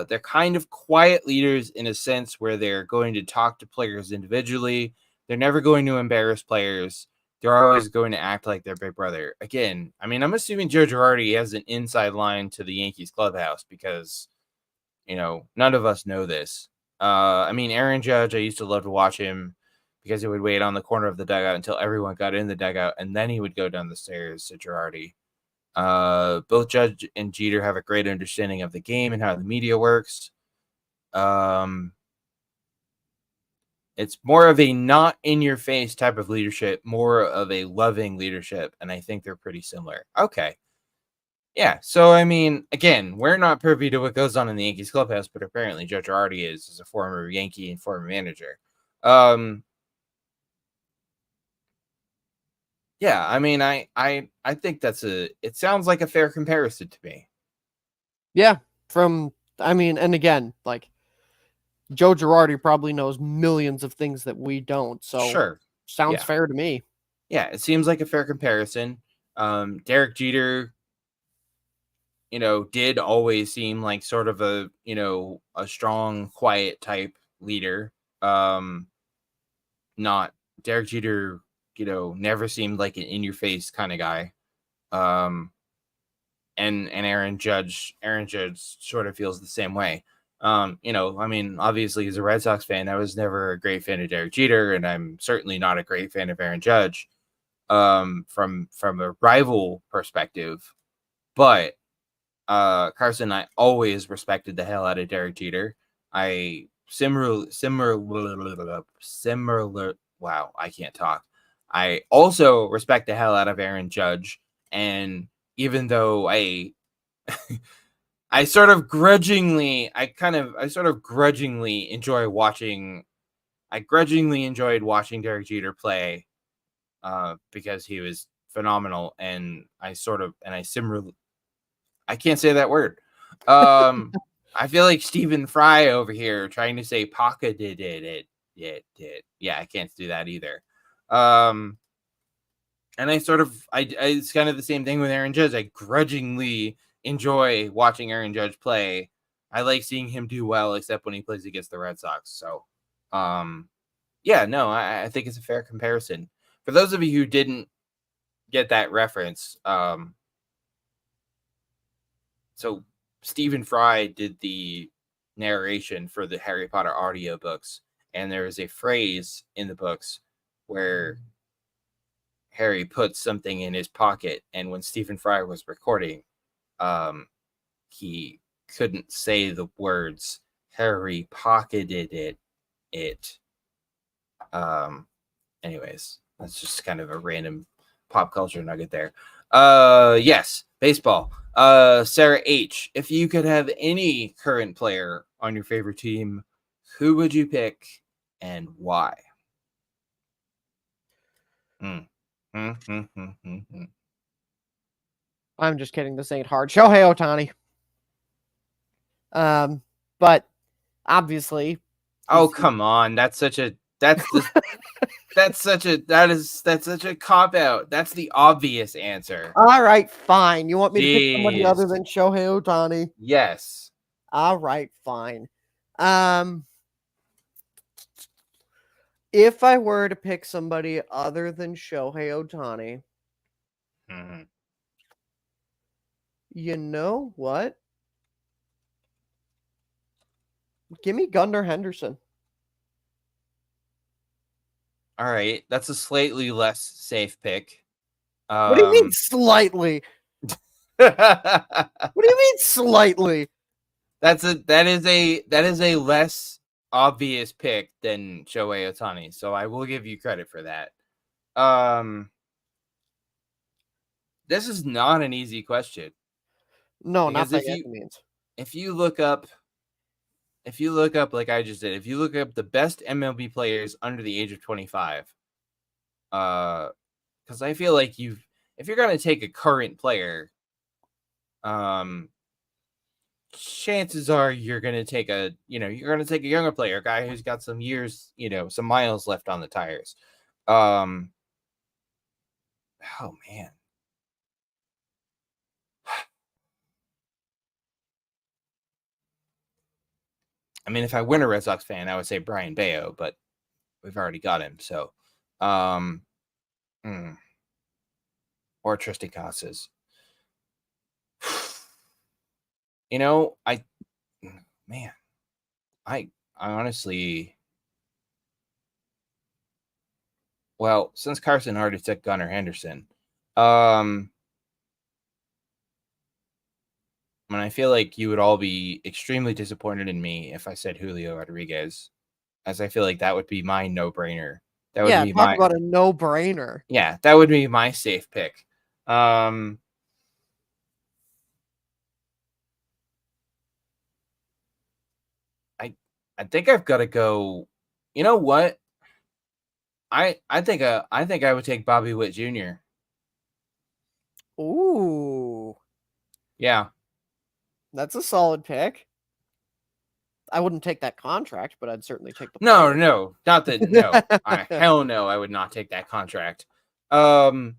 They're kind of quiet leaders in a sense where they're going to talk to players individually. They're never going to embarrass players. They're always going to act like their big brother. Again, I mean, I'm assuming Joe Girardi has an inside line to the Yankees clubhouse because, none of us know this. I mean, Aaron Judge, I used to love to watch him because he would wait on the corner of the dugout until everyone got in the dugout, and then he would go down the stairs to Girardi. Both Judge and Jeter have a great understanding of the game and how the media works. It's more of a not in your face type of leadership, more of a loving leadership, and I think they're pretty similar. Okay. Yeah, so I mean, again, we're not privy to what goes on in the Yankees clubhouse, but apparently Joe Girardi is as a former Yankee and former manager. Yeah, I mean, I think it sounds like a fair comparison to me. Yeah, and again, like Joe Girardi probably knows millions of things that we don't, so Sure. sounds fair to me. Yeah, it seems like a fair comparison. Derek Jeter, did always seem like sort of a strong, quiet type leader. Not Derek Jeter, never seemed like an in your face kind of guy. And Aaron Judge sort of feels the same way. I mean, obviously as a Red Sox fan, I was never a great fan of Derek Jeter, and I'm certainly not a great fan of Aaron Judge. From a rival perspective, but Carson, I always respected the hell out of Derek Jeter. I similar. Wow, I can't talk. I also respect the hell out of Aaron Judge, and even though I sort of grudgingly enjoy watching. I grudgingly enjoyed watching Derek Jeter play, because he was phenomenal, and I can't say that word. I feel like Stephen Fry over here trying to say Paca did it. Yeah, I can't do that either. And it's kind of the same thing with Aaron Judge. I grudgingly enjoy watching Aaron Judge play. I like seeing him do well, except when he plays against the Red Sox. So, yeah, no, I think it's a fair comparison. For those of you who didn't get that reference, so Stephen Fry did the narration for the Harry Potter audiobooks, and there is a phrase in the books where Harry puts something in his pocket, and when Stephen Fry was recording, he couldn't say the words Harry pocketed it. Anyways, that's just kind of a random pop culture nugget there. Yes, baseball. Sarah H, if you could have any current player on your favorite team, who would you pick and why? I'm just kidding. This ain't hard. Shohei Ohtani. But obviously. Oh, come on. That's such a cop out. That's the obvious answer. All right, fine. You want me to pick somebody other than Shohei Ohtani? Yes. All right, fine. If I were to pick somebody other than Shohei Ohtani, you know what? Give me Gunnar Henderson. All right, that's a slightly less safe pick. What do you mean slightly? What do you mean slightly? That is a less obvious pick than Shohei Ohtani, so I will give you credit for that. this is not an easy question. No, Because not by any means. if you look up like I just did, if you look up the best MLB players under the age of 25, because I feel like if you're gonna take a current player, chances are you're gonna take a younger player, a guy who's got some years, some miles left on the tires. Oh man. I mean, if I were a Red Sox fan, I would say Brian Bayo, but we've already got him. So, or Tristan Casas. I honestly, well, since Carson already took Gunnar Henderson, and I feel like you would all be extremely disappointed in me if I said Julio Rodriguez, as I feel like that would be my no-brainer. That would be talk about a no-brainer. Yeah, that would be my safe pick. I think I've got to go. You know what? I think I would take Bobby Witt Jr. Ooh. Yeah. That's a solid pick. I wouldn't take that contract, but I'd certainly take the player. No, not that. No, hell no, I would not take that contract. But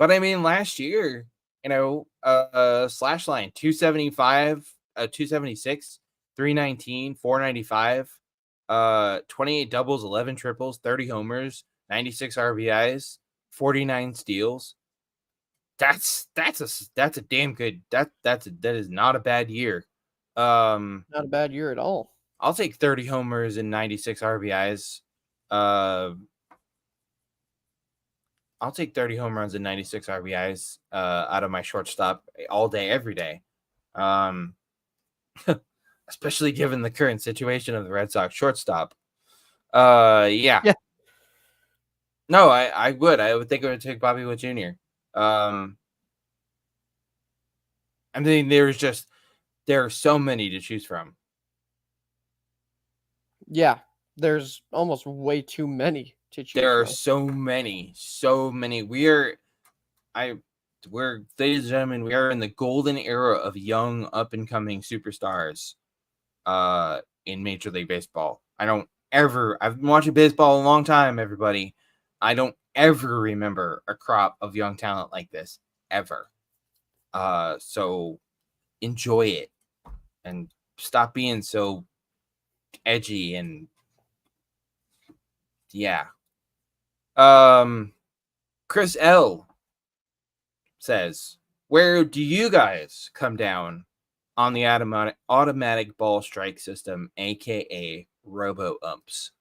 I mean, last year, slash line 275, 276, 319, 495, 28 doubles, 11 triples, 30 homers, 96 RBIs, 49 steals. That's a damn good. That is not a bad year. Not a bad year at all. I'll take 30 homers and 96 RBIs. I'll take 30 home runs and 96 RBIs out of my shortstop all day, every day. Especially given the current situation of the Red Sox shortstop. Yeah. No, I would think I would take Bobby Witt Jr. I mean, there are so many to choose from. Yeah, there's almost way too many to choose There are from. so many. We're, ladies and gentlemen, we are in the golden era of young, up-and-coming superstars in Major League Baseball. I've been watching baseball a long time, everybody. I don't ever remember a crop of young talent like this, ever. So enjoy it and stop being so edgy and yeah. Chris L says, where do you guys come down on the automatic ball strike system, aka robo umps?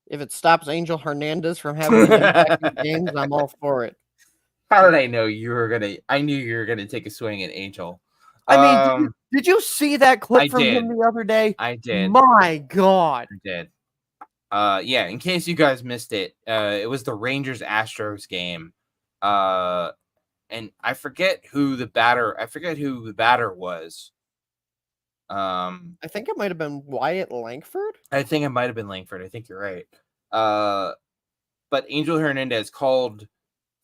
If it stops Angel Hernandez from having an impact in games, I'm all for it. How did I know you were gonna? I knew you were gonna take a swing at Angel. I mean, did you see that clip from him the other day? I did. My God. I did. Yeah, in case you guys missed it, it was the Rangers-Astros game. And I forget who the batter was. I think it might have been Wyatt Langford. I think it might have been Langford. I think you're right. But Angel Hernandez called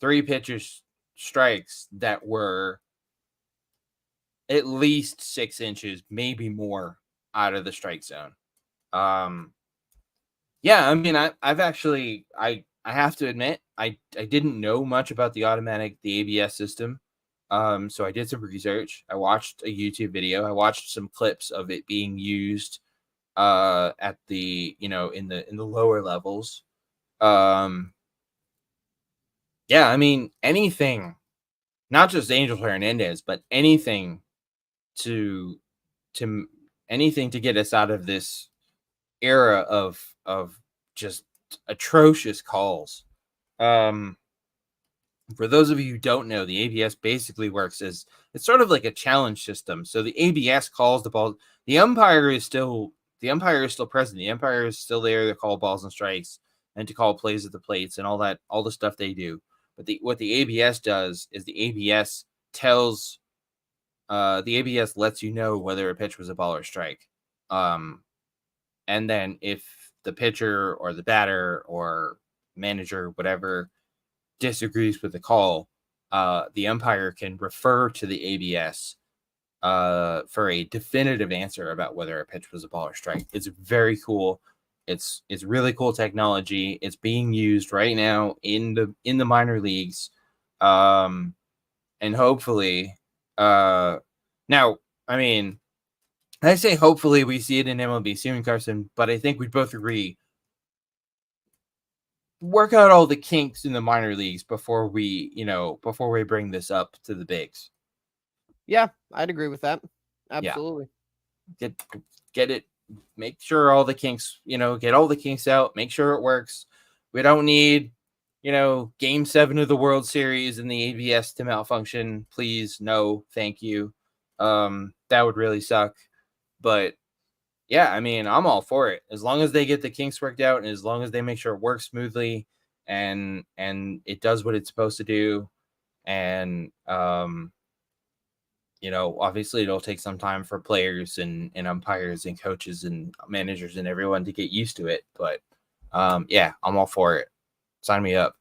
3 pitches strikes that were at least 6 inches, maybe more, out of the strike zone. Yeah, I mean, I've actually, I have to admit, I didn't know much about the ABS system. So I did some research. I watched a YouTube video. I watched some clips of it being used at the, in the lower levels. Yeah, I mean, anything, not just Angel Hernandez, but anything to get us out of this era of just atrocious calls. For those of you who don't know, the ABS basically works as it's sort of like a challenge system. So the ABS calls the ball. The umpire is still present. The umpire is still there to call balls and strikes and to call plays at the plates and all the stuff they do. But what the ABS does is the ABS tells the ABS lets you know whether a pitch was a ball or strike. And then if the pitcher or the batter or manager, whatever, disagrees with the call, the umpire can refer to the ABS for a definitive answer about whether a pitch was a ball or strike. It's very cool. It's really cool technology. It's being used right now in the minor leagues, and hopefully, now, I mean, I say hopefully we see it in MLB soon, Carson. But I think we both agree, work out all the kinks in the minor leagues before we bring this up to the bigs. Yeah, I'd agree with that. Yeah. Absolutely. Get it. Make sure all the kinks, get all the kinks out. Make sure it works. We don't need, Game 7 of the World Series and the ABS to malfunction. Please, no, thank you. That would really suck. But yeah, I mean, I'm all for it as long as they get the kinks worked out and as long as they make sure it works smoothly and it does what it's supposed to do. And obviously it'll take some time for players and umpires and coaches and managers and everyone to get used to it. But yeah, I'm all for it. Sign me up.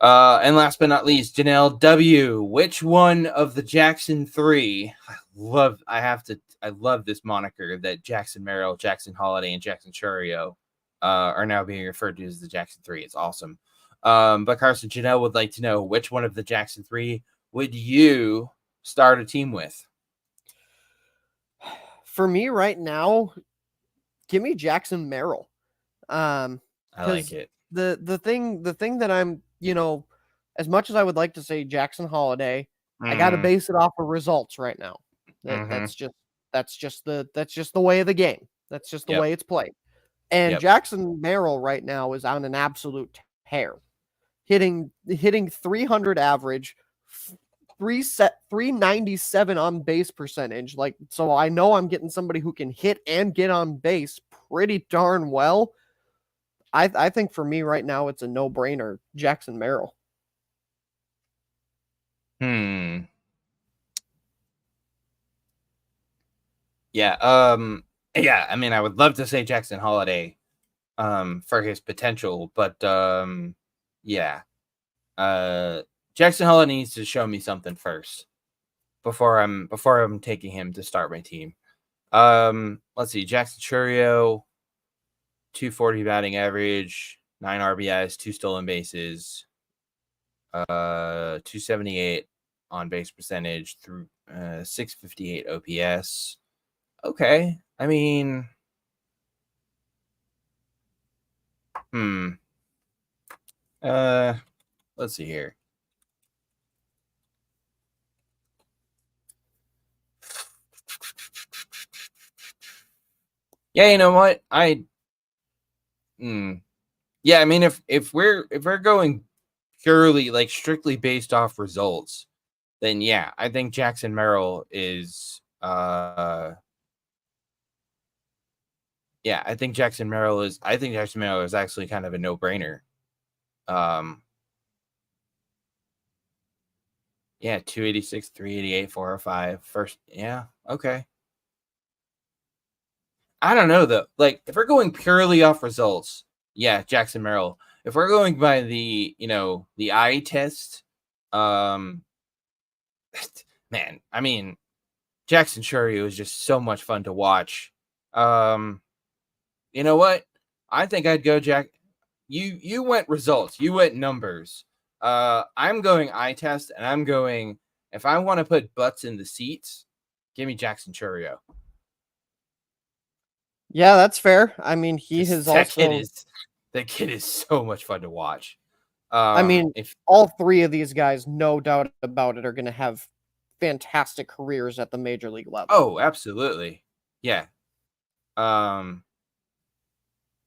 And last but not least, Janelle W. Which one of the Jackson 3? I love this moniker that Jackson Merrill, Jackson Holliday, and Jackson Churio are now being referred to as the Jackson 3. It's awesome. But Carson, Janelle would like to know, which one of the Jackson 3 would you start a team with? For me right now, give me Jackson Merrill. I like it. The thing that I'm, as much as I would like to say Jackson Holiday, I got to base it off of results right now. That's just the way of the game. That's just the way it's played. And Jackson Merrill right now is on an absolute tear, hitting 300 average, 397 on base percentage. Like, so I know I'm getting somebody who can hit and get on base pretty darn well. I think for me right now, it's a no-brainer. Jackson Merrill. Yeah. Yeah. I mean, I would love to say Jackson Holliday, for his potential, but yeah. Jackson Holliday needs to show me something first before I'm taking him to start my team. Let's see, Jackson Churio, 240 batting average, 9 RBIs, 2 stolen bases, 278 on base percentage, through 658 OPS. Okay, I mean, let's see here. Yeah, you know what? Yeah, I mean, if we're going purely, like, strictly based off results, then yeah, I think Jackson Merrill is I think Jackson Merrill is actually kind of a no-brainer. Yeah, 286, 388, 405 first. Yeah, okay. I don't know though. Like, if we're going purely off results, yeah, Jackson Merrill. If we're going by the eye test, man, I mean, Jackson Churio is just so much fun to watch. You know what? I think I'd go Jack. You went results. You went numbers. I'm going eye test, and I'm going, if I want to put butts in the seats, give me Jackson Churio. Yeah, that's fair. I mean, that kid is so much fun to watch. I mean, if all three of these guys, no doubt about it, are going to have fantastic careers at the major league level. Oh, absolutely. Yeah.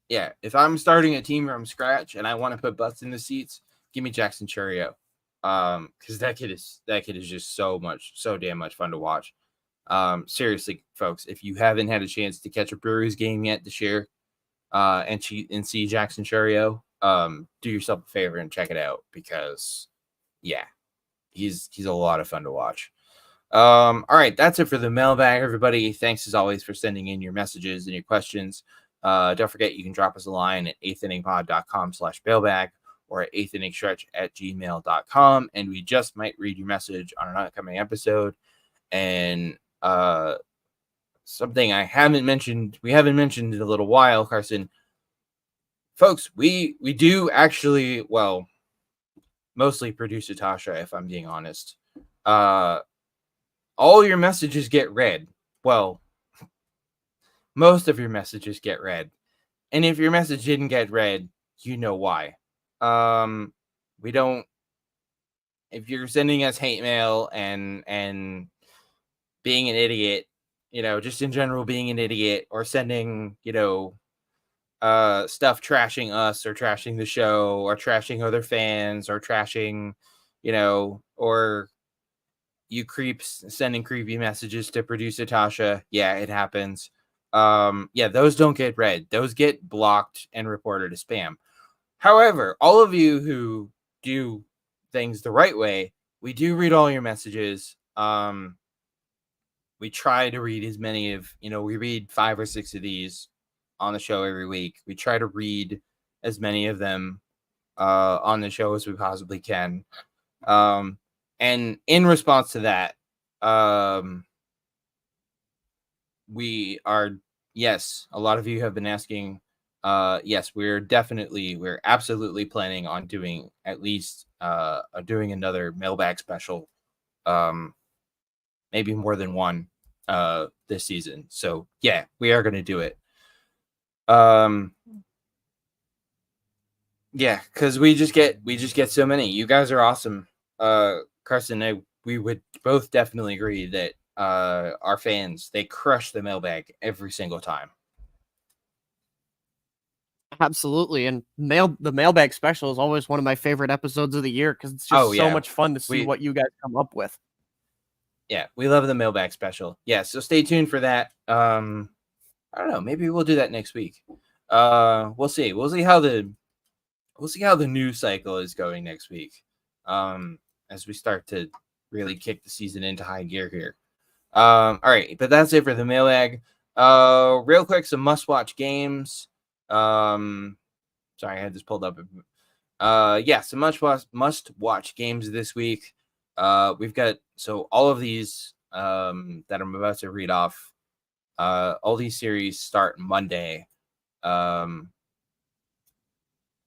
Yeah, if I'm starting a team from scratch and I want to put butts in the seats, give me Jackson Churio. Because that kid is just so damn much fun to watch. Seriously, folks, if you haven't had a chance to catch a Brewers game yet this year, and see Jackson Churio, do yourself a favor and check it out because, yeah, he's a lot of fun to watch. All right, that's it for the mailbag, everybody. Thanks as always for sending in your messages and your questions. Don't forget you can drop us a line at eighth-inning-pod.com/mailbag or at eighth-inning-stretch@gmail.com, and we just might read your message on an upcoming episode. And something we haven't mentioned in a little while, Carson. Folks, we do actually, well, mostly produce Tasha, if I'm being honest. All your messages get read. Well, most of your messages get read. And if your message didn't get read, you know why. We don't, if you're sending us hate mail and being an idiot, just in general being an idiot, or sending, stuff trashing us or trashing the show or trashing other fans or trashing, or you creeps sending creepy messages to producer Tasha. Yeah, it happens. Those don't get read. Those get blocked and reported as spam. However, all of you who do things the right way, we do read all your messages. We try to read as many of, we read 5 or 6 of these on the show every week. We try to read as many of them on the show as we possibly can. And in response to that, we are, yes, a lot of you have been asking. Yes, we're absolutely planning on doing at least doing another mailbag special, maybe more than one this season. So yeah, we are going to do it. Yeah, because we just get so many. You guys are awesome. Carson, we would both definitely agree that our fans, they crush the mailbag every single time. Absolutely. And the mailbag special is always one of my favorite episodes of the year because it's just so much fun to see what you guys come up with. Yeah, we love the mailbag special. Yeah, so stay tuned for that. I don't know, maybe we'll do that next week. We'll see. We'll see how the news cycle is going next week. As we start to really kick the season into high gear here. All right, but that's it for the mailbag. Real quick, some must-watch games. Sorry, I had this pulled up. Some must-watch games this week. We've got all of these that I'm about to read off. All these series start Monday.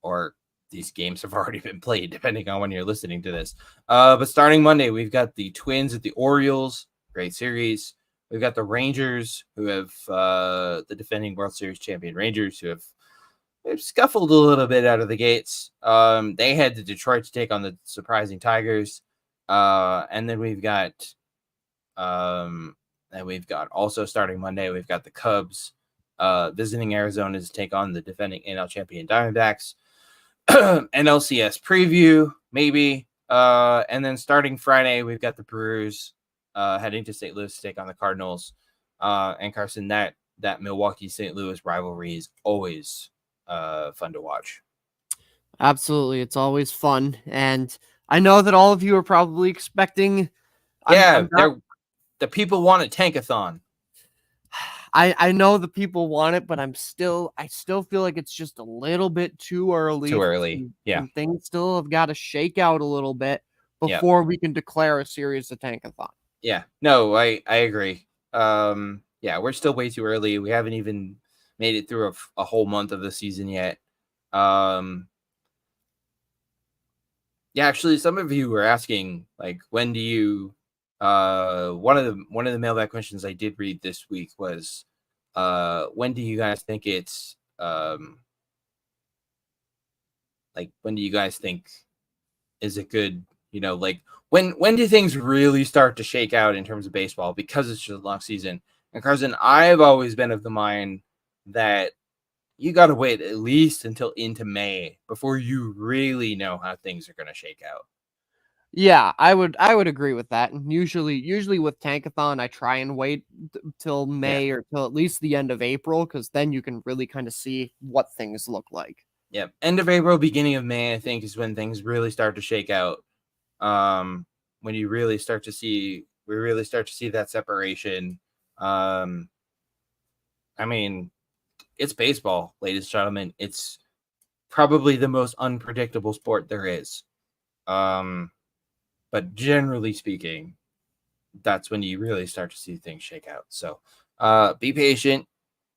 Or these games have already been played, depending on when you're listening to this. But starting Monday, we've got the Twins at the Orioles. Great series. We've got the Rangers, who have the defending World Series champion Rangers, who have scuffled a little bit out of the gates. They head to Detroit to take on the surprising Tigers. And then we've got also starting Monday, we've got the Cubs visiting Arizona to take on the defending NL champion Diamondbacks. NLCS preview, maybe. And then starting Friday, we've got the Brewers heading to St. Louis to take on the Cardinals. And Carson, that Milwaukee-St. Louis rivalry is always fun to watch. Absolutely. It's always fun. And I know that all of you are probably expecting. The people want a tankathon. I know the people want it, but I still feel like it's just a little bit too early. Yeah. Things still have got to shake out a little bit before we can declare a series of tankathon. Yeah. No, I agree. We're still way too early. We haven't even made it through a whole month of the season yet. Actually, some of you were asking, like, when do you one of the mailbag questions I did read this week was when do you guys think it's when do you guys think is a good, when do things really start to shake out in terms of baseball, because it's just a long season? And Carson, I've always been of the mind that you got to wait at least until into May before you really know how things are going to shake out. Yeah, I would agree with that. And usually with Tankathon, I try and wait till May or till at least the end of April, because then you can really kind of see what things look like. Yep. End of April, beginning of May, I think, is when things really start to shake out. When you really start to see, we really start to see that separation. I mean, it's baseball, ladies and gentlemen. It's probably the most unpredictable sport there is. But generally speaking, that's when you really start to see things shake out. So, be patient.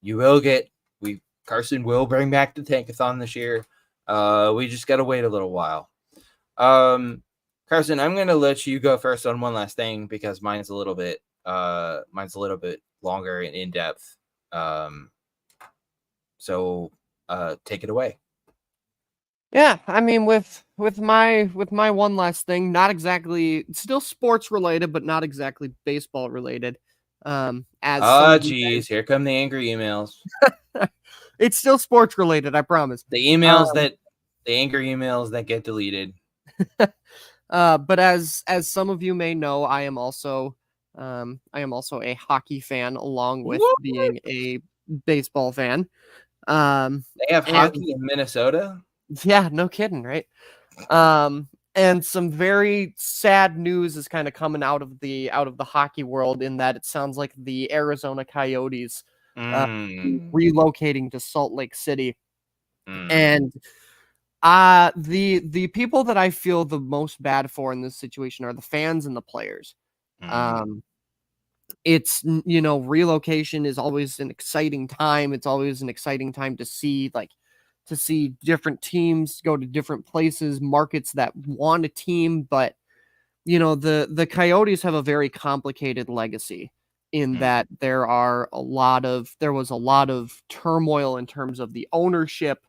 You will get. Carson will bring back the Tankathon this year. We just gotta wait a little while. Carson, I'm gonna let you go first on one last thing because mine's a little bit longer and in depth. So take it away. Yeah, I mean, with my one last thing, not exactly still sports related, but not exactly baseball related. As some of you Geez, here come the angry emails. it's still sports related, I promise. The angry emails that get deleted. But as some of you may know, I am also a hockey fan, along with being a baseball fan. They have hockey in Minnesota. Yeah, no kidding, right? And some very sad news is kind of coming out of the hockey world, in that it sounds like the Arizona Coyotes relocating to Salt Lake City. And the people that I feel the most bad for in this situation are the fans and the players. It's, relocation is always an exciting time. It's always an exciting time to see different teams go to different places, markets that want a team. But the Coyotes have a very complicated legacy, in that there was a lot of turmoil in terms of the ownership,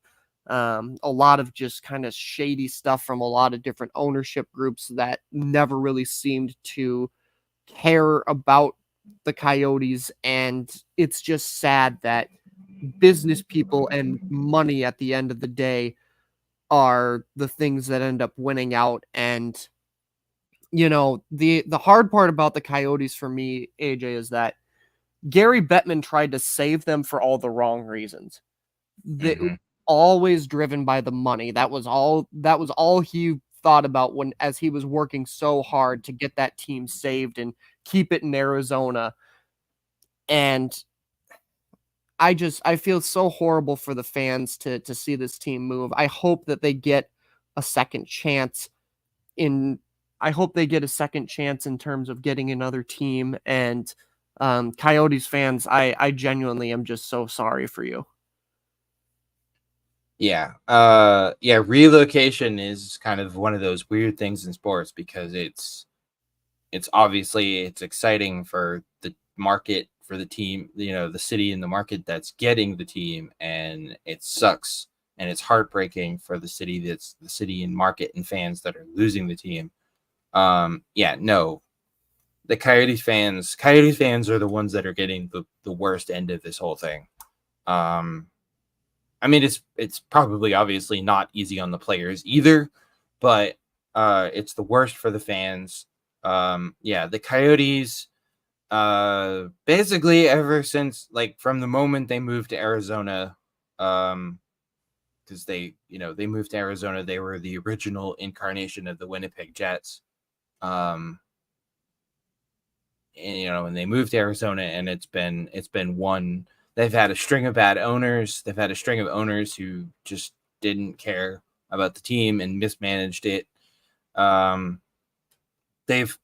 a lot of just kind of shady stuff from a lot of different ownership groups that never really seemed to care about the Coyotes. And it's just sad that business people and money at the end of the day are the things that end up winning out. And the hard part about the Coyotes for me, AJ, is that Gary Bettman tried to save them for all the wrong reasons. Always driven by the money. That was all he thought about as he was working so hard to get that team saved and keep it in Arizona. And I feel so horrible for the fans to see this team move. I hope that they get a second chance in terms of getting another team. And Coyotes fans, I genuinely am just so sorry for you. Yeah. Relocation is kind of one of those weird things in sports, because it's obviously it's exciting for the market, for the team, the city and the market that's getting the team, and it sucks and it's heartbreaking for the city and market and fans that are losing the team. The Coyotes fans are the ones that are getting the worst end of this whole thing. I mean, it's probably obviously not easy on the players either, but it's the worst for the fans. The Coyotes, basically ever since, like, from the moment they moved to Arizona, because they moved to Arizona, they were the original incarnation of the Winnipeg Jets. And they moved to Arizona, and it's been one. They've had a string of bad owners. They've had a string of owners who just didn't care about the team and mismanaged it. They've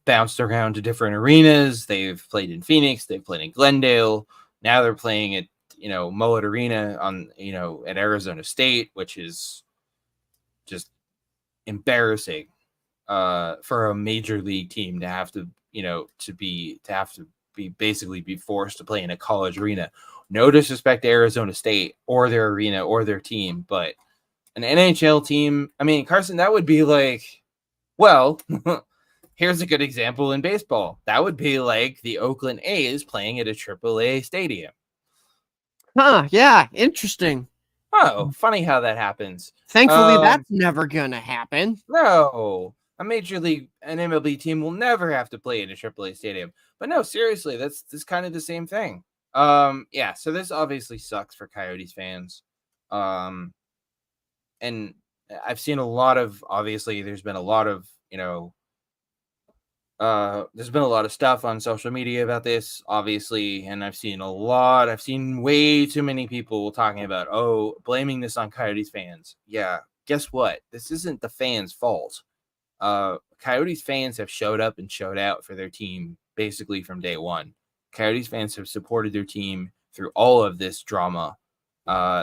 bounced around to different arenas. They've played in Phoenix. They've played in Glendale. Now they're playing at Mullet Arena at Arizona State, which is just embarrassing for a major league team to have to basically be forced to play in a college arena. No disrespect to Arizona State or their arena or their team, but an NHL team, I mean, Carson, that would be like, well, here's a good example in baseball. That would be like the Oakland A's playing at a AAA stadium. Huh, yeah, interesting. Oh, funny how that happens. Thankfully, that's never gonna happen. No, an MLB team will never have to play in a AAA stadium. But no, seriously, that's kind of the same thing. So this obviously sucks for Coyotes fans. and I've seen a lot of, obviously there's been a lot of, there's been a lot of stuff on social media about this, obviously, and I've seen way too many people talking about, blaming this on Coyotes fans. Yeah, guess what? This isn't the fans' fault. Coyotes fans have showed up and showed out for their team basically from day one. Coyotes fans have supported their team through all of this drama.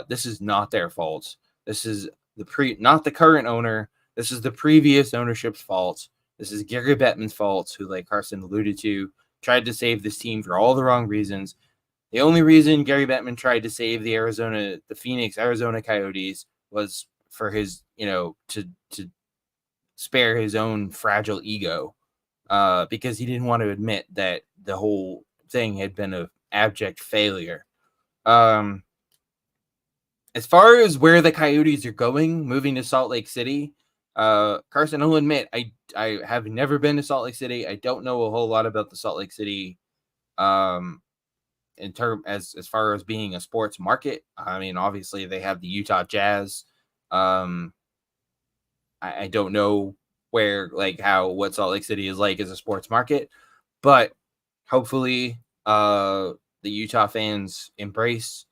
This is not their fault. This is not the current owner. This is the previous ownership's fault. This is Gary Bettman's fault, who, like Carson alluded to, tried to save this team for all the wrong reasons. The only reason Gary Bettman tried to save the Phoenix, Arizona Coyotes was for his, to spare his own fragile ego, because he didn't want to admit that the whole thing had been an abject failure. As far as where the Coyotes are going, moving to Salt Lake City, Carson, I'll admit, I have never been to Salt Lake City. I don't know a whole lot about the Salt Lake City, in term as far as being a sports market. I mean, obviously they have the Utah Jazz. I don't know what Salt Lake City is like as a sports market, but hopefully, the Utah fans embrace,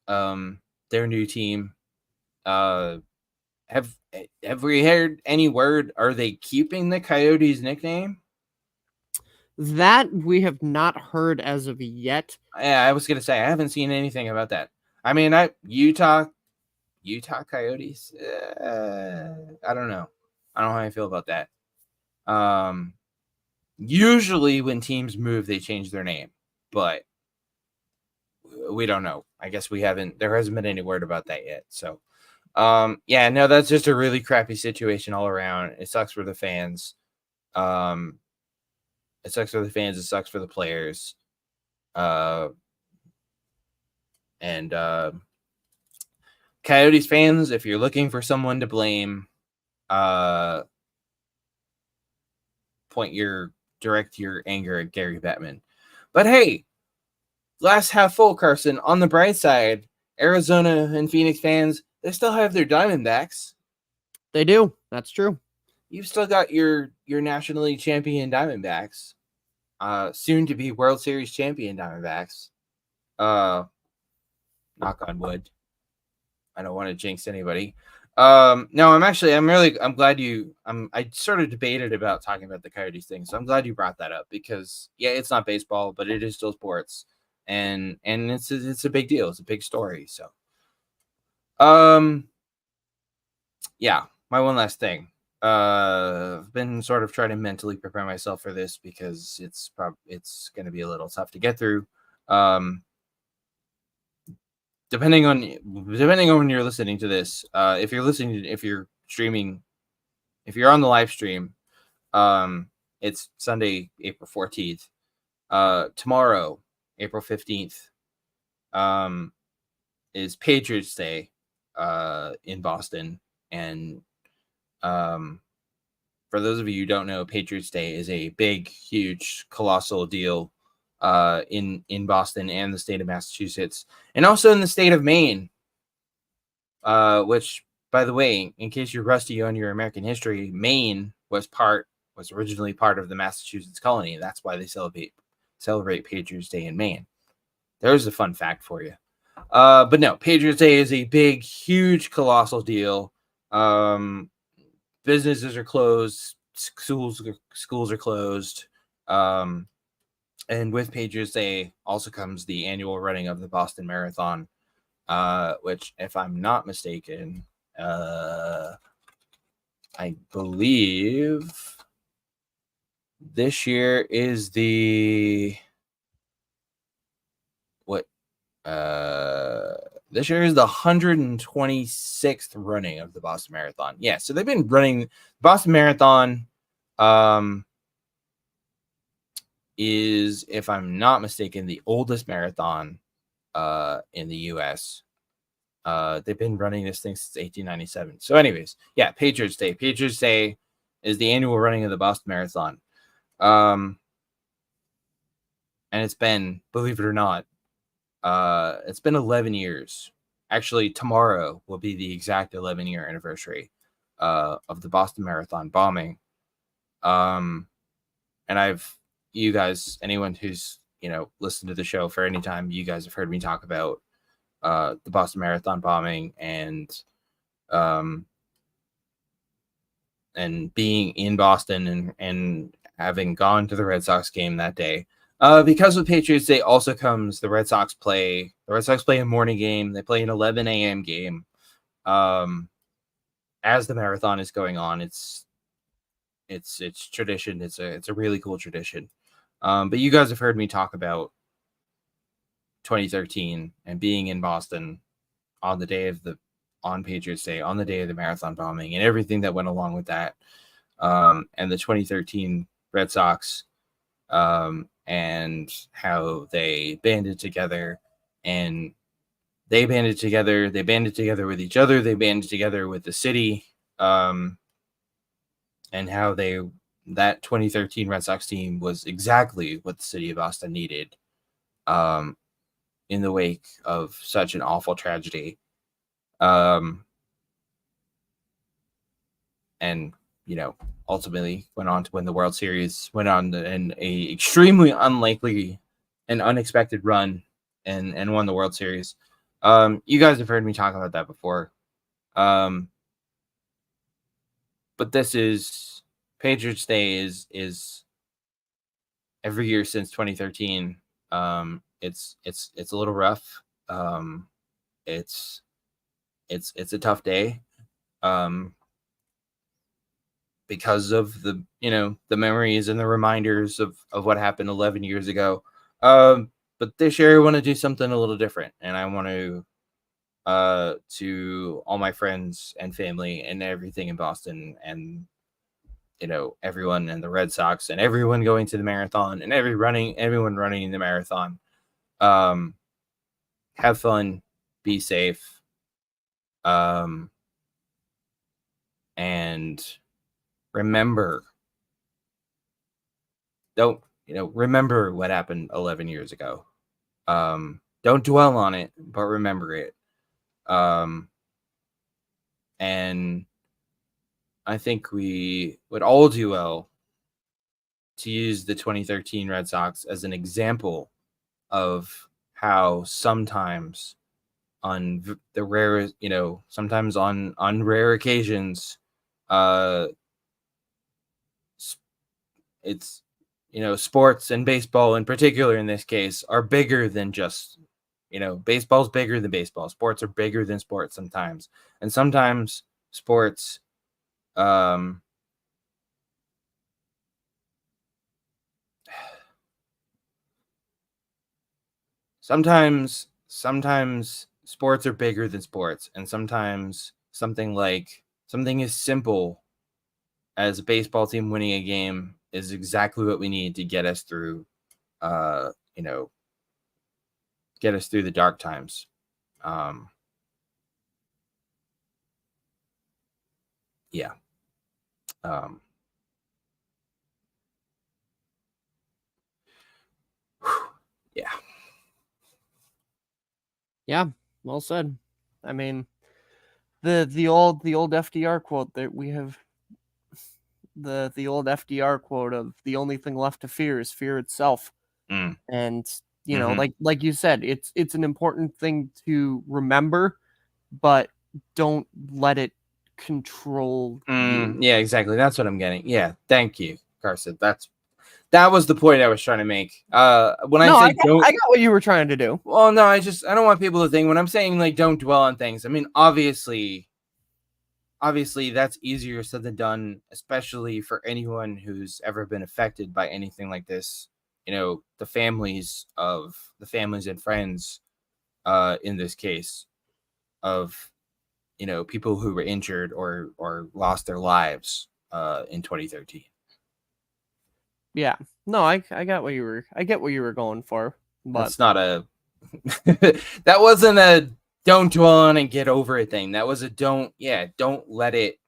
their new team. Have we heard any word? Are they keeping the Coyotes nickname? That we have not heard as of yet. Yeah, I was gonna say I haven't seen anything about that. I mean, Utah Coyotes. I don't know. I don't know how I feel about that. Usually when teams move, they change their name, but we don't know. I guess there hasn't been any word about that yet. So, yeah, no, that's just a really crappy situation all around. It sucks for the fans. It sucks for the fans. It sucks for the players. And Coyotes fans, if you're looking for someone to blame, direct your anger at Gary Bettman. But hey, glass half full, Carson. On the bright side, Arizona and Phoenix fans, they still have their Diamondbacks. They do. That's true. You've still got your National League champion Diamondbacks, soon to be World Series champion Diamondbacks. Knock on wood. I don't want to jinx anybody. No, I'm glad I sort of debated about talking about the Coyotes thing, so I'm glad you brought that up, because yeah, it's not baseball, but it is still sports, and it's a big deal. It's a big story. So, yeah, my one last thing. I've been sort of trying to mentally prepare myself for this because it's going to be a little tough to get through. Depending on when you're listening to this, if you're streaming, if you're on the live stream, it's Sunday, April 14th. Tomorrow, April 15th, is Patriots Day, in Boston. And, for those of you who don't know, Patriots Day is a big, huge, colossal deal, in Boston and the state of Massachusetts, and also in the state of Maine, which, by the way, in case you're rusty on your American history, Maine was originally part of the Massachusetts colony. That's why they celebrate Patriots Day in Maine. There's a fun fact for you. But no, Patriots Day is a big, huge, colossal deal. Businesses are closed, schools are closed. And with Patriots Day also comes the annual running of the Boston Marathon, which, if I'm not mistaken, I believe this year is the 126th running of the Boston Marathon. Yeah, so they've been running the Boston Marathon. Is, if I'm not mistaken, the oldest marathon in the U.S. They've been running this thing since 1897. So anyways, yeah, Patriots Day. Patriots Day is the annual running of the Boston Marathon. And it's been, believe it or not, it's been 11 years actually tomorrow will be the exact 11-year anniversary of the Boston Marathon bombing. And you guys, anyone who's listened to the show for any time, you guys have heard me talk about the Boston Marathon bombing and being in Boston and having gone to the Red Sox game that day. Because with Patriots Day also comes the Red Sox play. The Red Sox play a morning game. They play an 11 a.m. game. As the marathon is going on, it's tradition. It's a really cool tradition. But you guys have heard me talk about 2013 and being in Boston on Patriots Day, on the day of the marathon bombing, and everything that went along with that. And the 2013 Red Sox, and how they banded together, and they banded together with each other, they banded together with the city, and how that 2013 Red Sox team was exactly what the city of Boston needed in the wake of such an awful tragedy. And ultimately went on to win the World Series, went on an extremely unlikely and unexpected run and won the World Series. You guys have heard me talk about that before. But this is Patriots Day is every year since 2013. It's a little rough. It's a tough day. Because of the memories and the reminders of what happened 11 years ago. But this year I want to do something a little different, and I want to all my friends and family and everything in Boston, and everyone and the Red Sox and everyone going to the marathon and everyone running the marathon. Have fun, be safe, and remember what happened 11 years ago. Don't dwell on it, but remember it. And I think we would all do well to use the 2013 Red Sox as an example of how sometimes on the rare, sometimes on rare occasions, it's sports and baseball in particular in this case are bigger than just baseball's bigger than baseball. Sports are bigger than sports sometimes, and sometimes sports sometimes sports are bigger than sports, and sometimes something as simple as a baseball team winning a game is exactly what we need to get us through, get us through the dark times. Yeah. Yeah. Yeah, well said. I mean, the old FDR quote that we have, the old FDR quote of the only thing left to fear is fear itself. And like you said, it's an important thing to remember, but don't let it control you. Yeah, exactly. That's what I'm getting. Yeah, thank you, Carson. That was the point I was trying to make. When I got what you were trying to do. Well, no, I don't want people to think when I'm saying don't dwell on things. I mean, obviously that's easier said than done, especially for anyone who's ever been affected by anything like this. The families and friends, in this case, of people who were injured or lost their lives in 2013. Yeah, no, I get what you were going for, but that's not a that wasn't a don't dwell on and get over it thing. That was a don't let it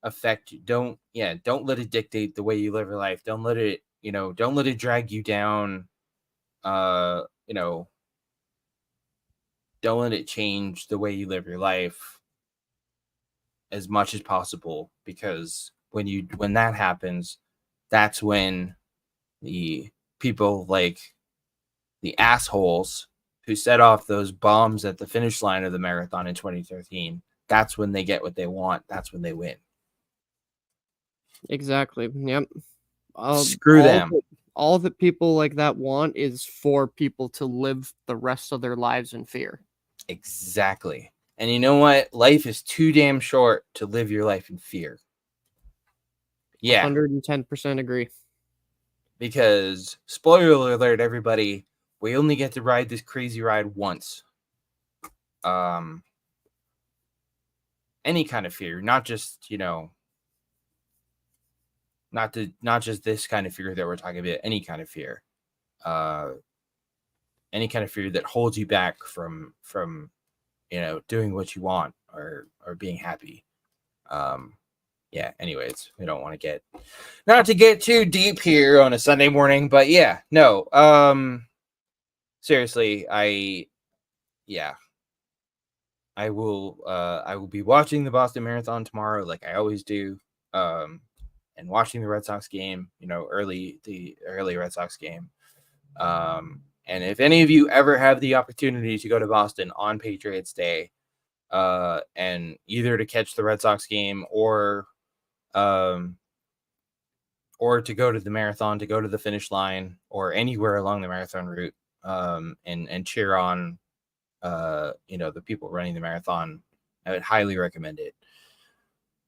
affect you. Don't let it dictate the way you live your life. Don't let it don't let it drag you down. don't let it change the way you live your life as much as possible, because when that happens, that's when the people like the assholes who set off those bombs at the finish line of the marathon in 2013, that's when they get what they want. That's when they win. Exactly. Yep. Screw them. All that people like that want is for people to live the rest of their lives in fear. Exactly. And you know what? Life is too damn short to live your life in fear. Yeah. 110% agree. Because, spoiler alert, everybody, we only get to ride this crazy ride once. Any kind of fear, not just, not just this kind of fear that we're talking about, any kind of fear. Any kind of fear that holds you back from doing what you want or being happy. Yeah, anyways, we don't want to get too deep here on a Sunday morning, but yeah, no, seriously, I will be watching the Boston Marathon tomorrow, like I always do, and watching the Red Sox game, the early Red Sox game. And if any of you ever have the opportunity to go to Boston on Patriots Day, and either to catch the Red Sox game or to go to the marathon, to go to the finish line, or anywhere along the marathon route, and cheer on, the people running the marathon, I would highly recommend it.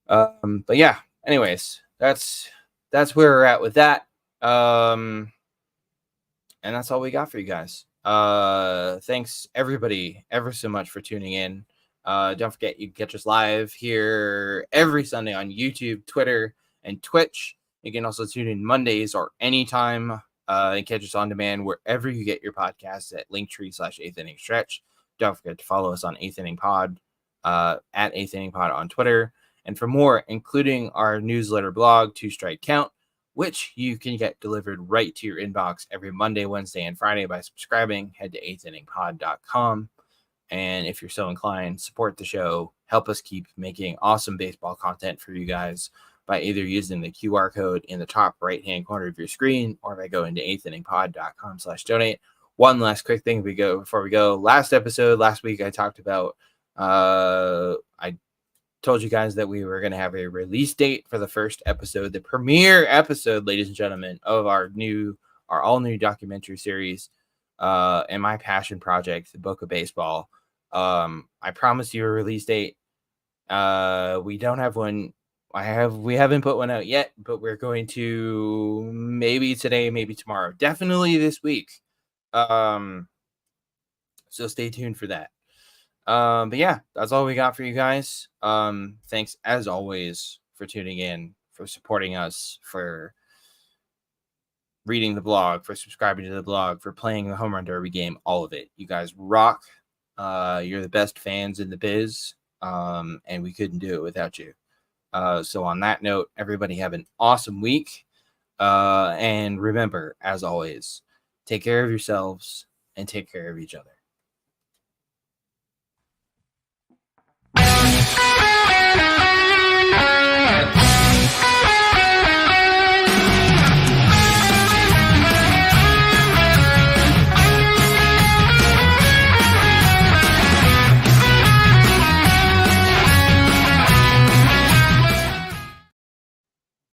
But yeah, anyways, that's where we're at with that. And that's all we got for you guys. Thanks everybody ever so much for tuning in. Don't forget, you can catch us live here every Sunday on YouTube, Twitter, and Twitch. You can also tune in Mondays or anytime, and catch us on demand wherever you get your podcasts at Linktree/8th Inning Stretch. Don't forget to follow us on 8th Inning Pod, at 8th Inning Pod on Twitter. And for more, including our newsletter blog, 2 Strike Count, which you can get delivered right to your inbox every Monday, Wednesday, and Friday by subscribing, head to 8thinningpod.com. And if you're so inclined, support the show, help us keep making awesome baseball content for you guys by either using the QR code in the top right-hand corner of your screen or by going to 8thinningpod.com/donate. One last quick thing before we go. Last week, I talked about, I told you guys that we were going to have a release date for the first episode, the premiere episode, ladies and gentlemen, of our all new documentary series, and my passion project, the Book of Baseball. I promised you a release date. We don't have one. We haven't put one out yet, but we're going to, maybe today, maybe tomorrow, definitely this week. So stay tuned for that. But yeah, that's all we got for you guys. Thanks as always for tuning in, for supporting us, for reading the blog, for subscribing to the blog, for playing the Home Run Derby game, all of it. You guys rock. You're the best fans in the biz. And we couldn't do it without you. So on that note, everybody have an awesome week. And remember, as always, take care of yourselves and take care of each other.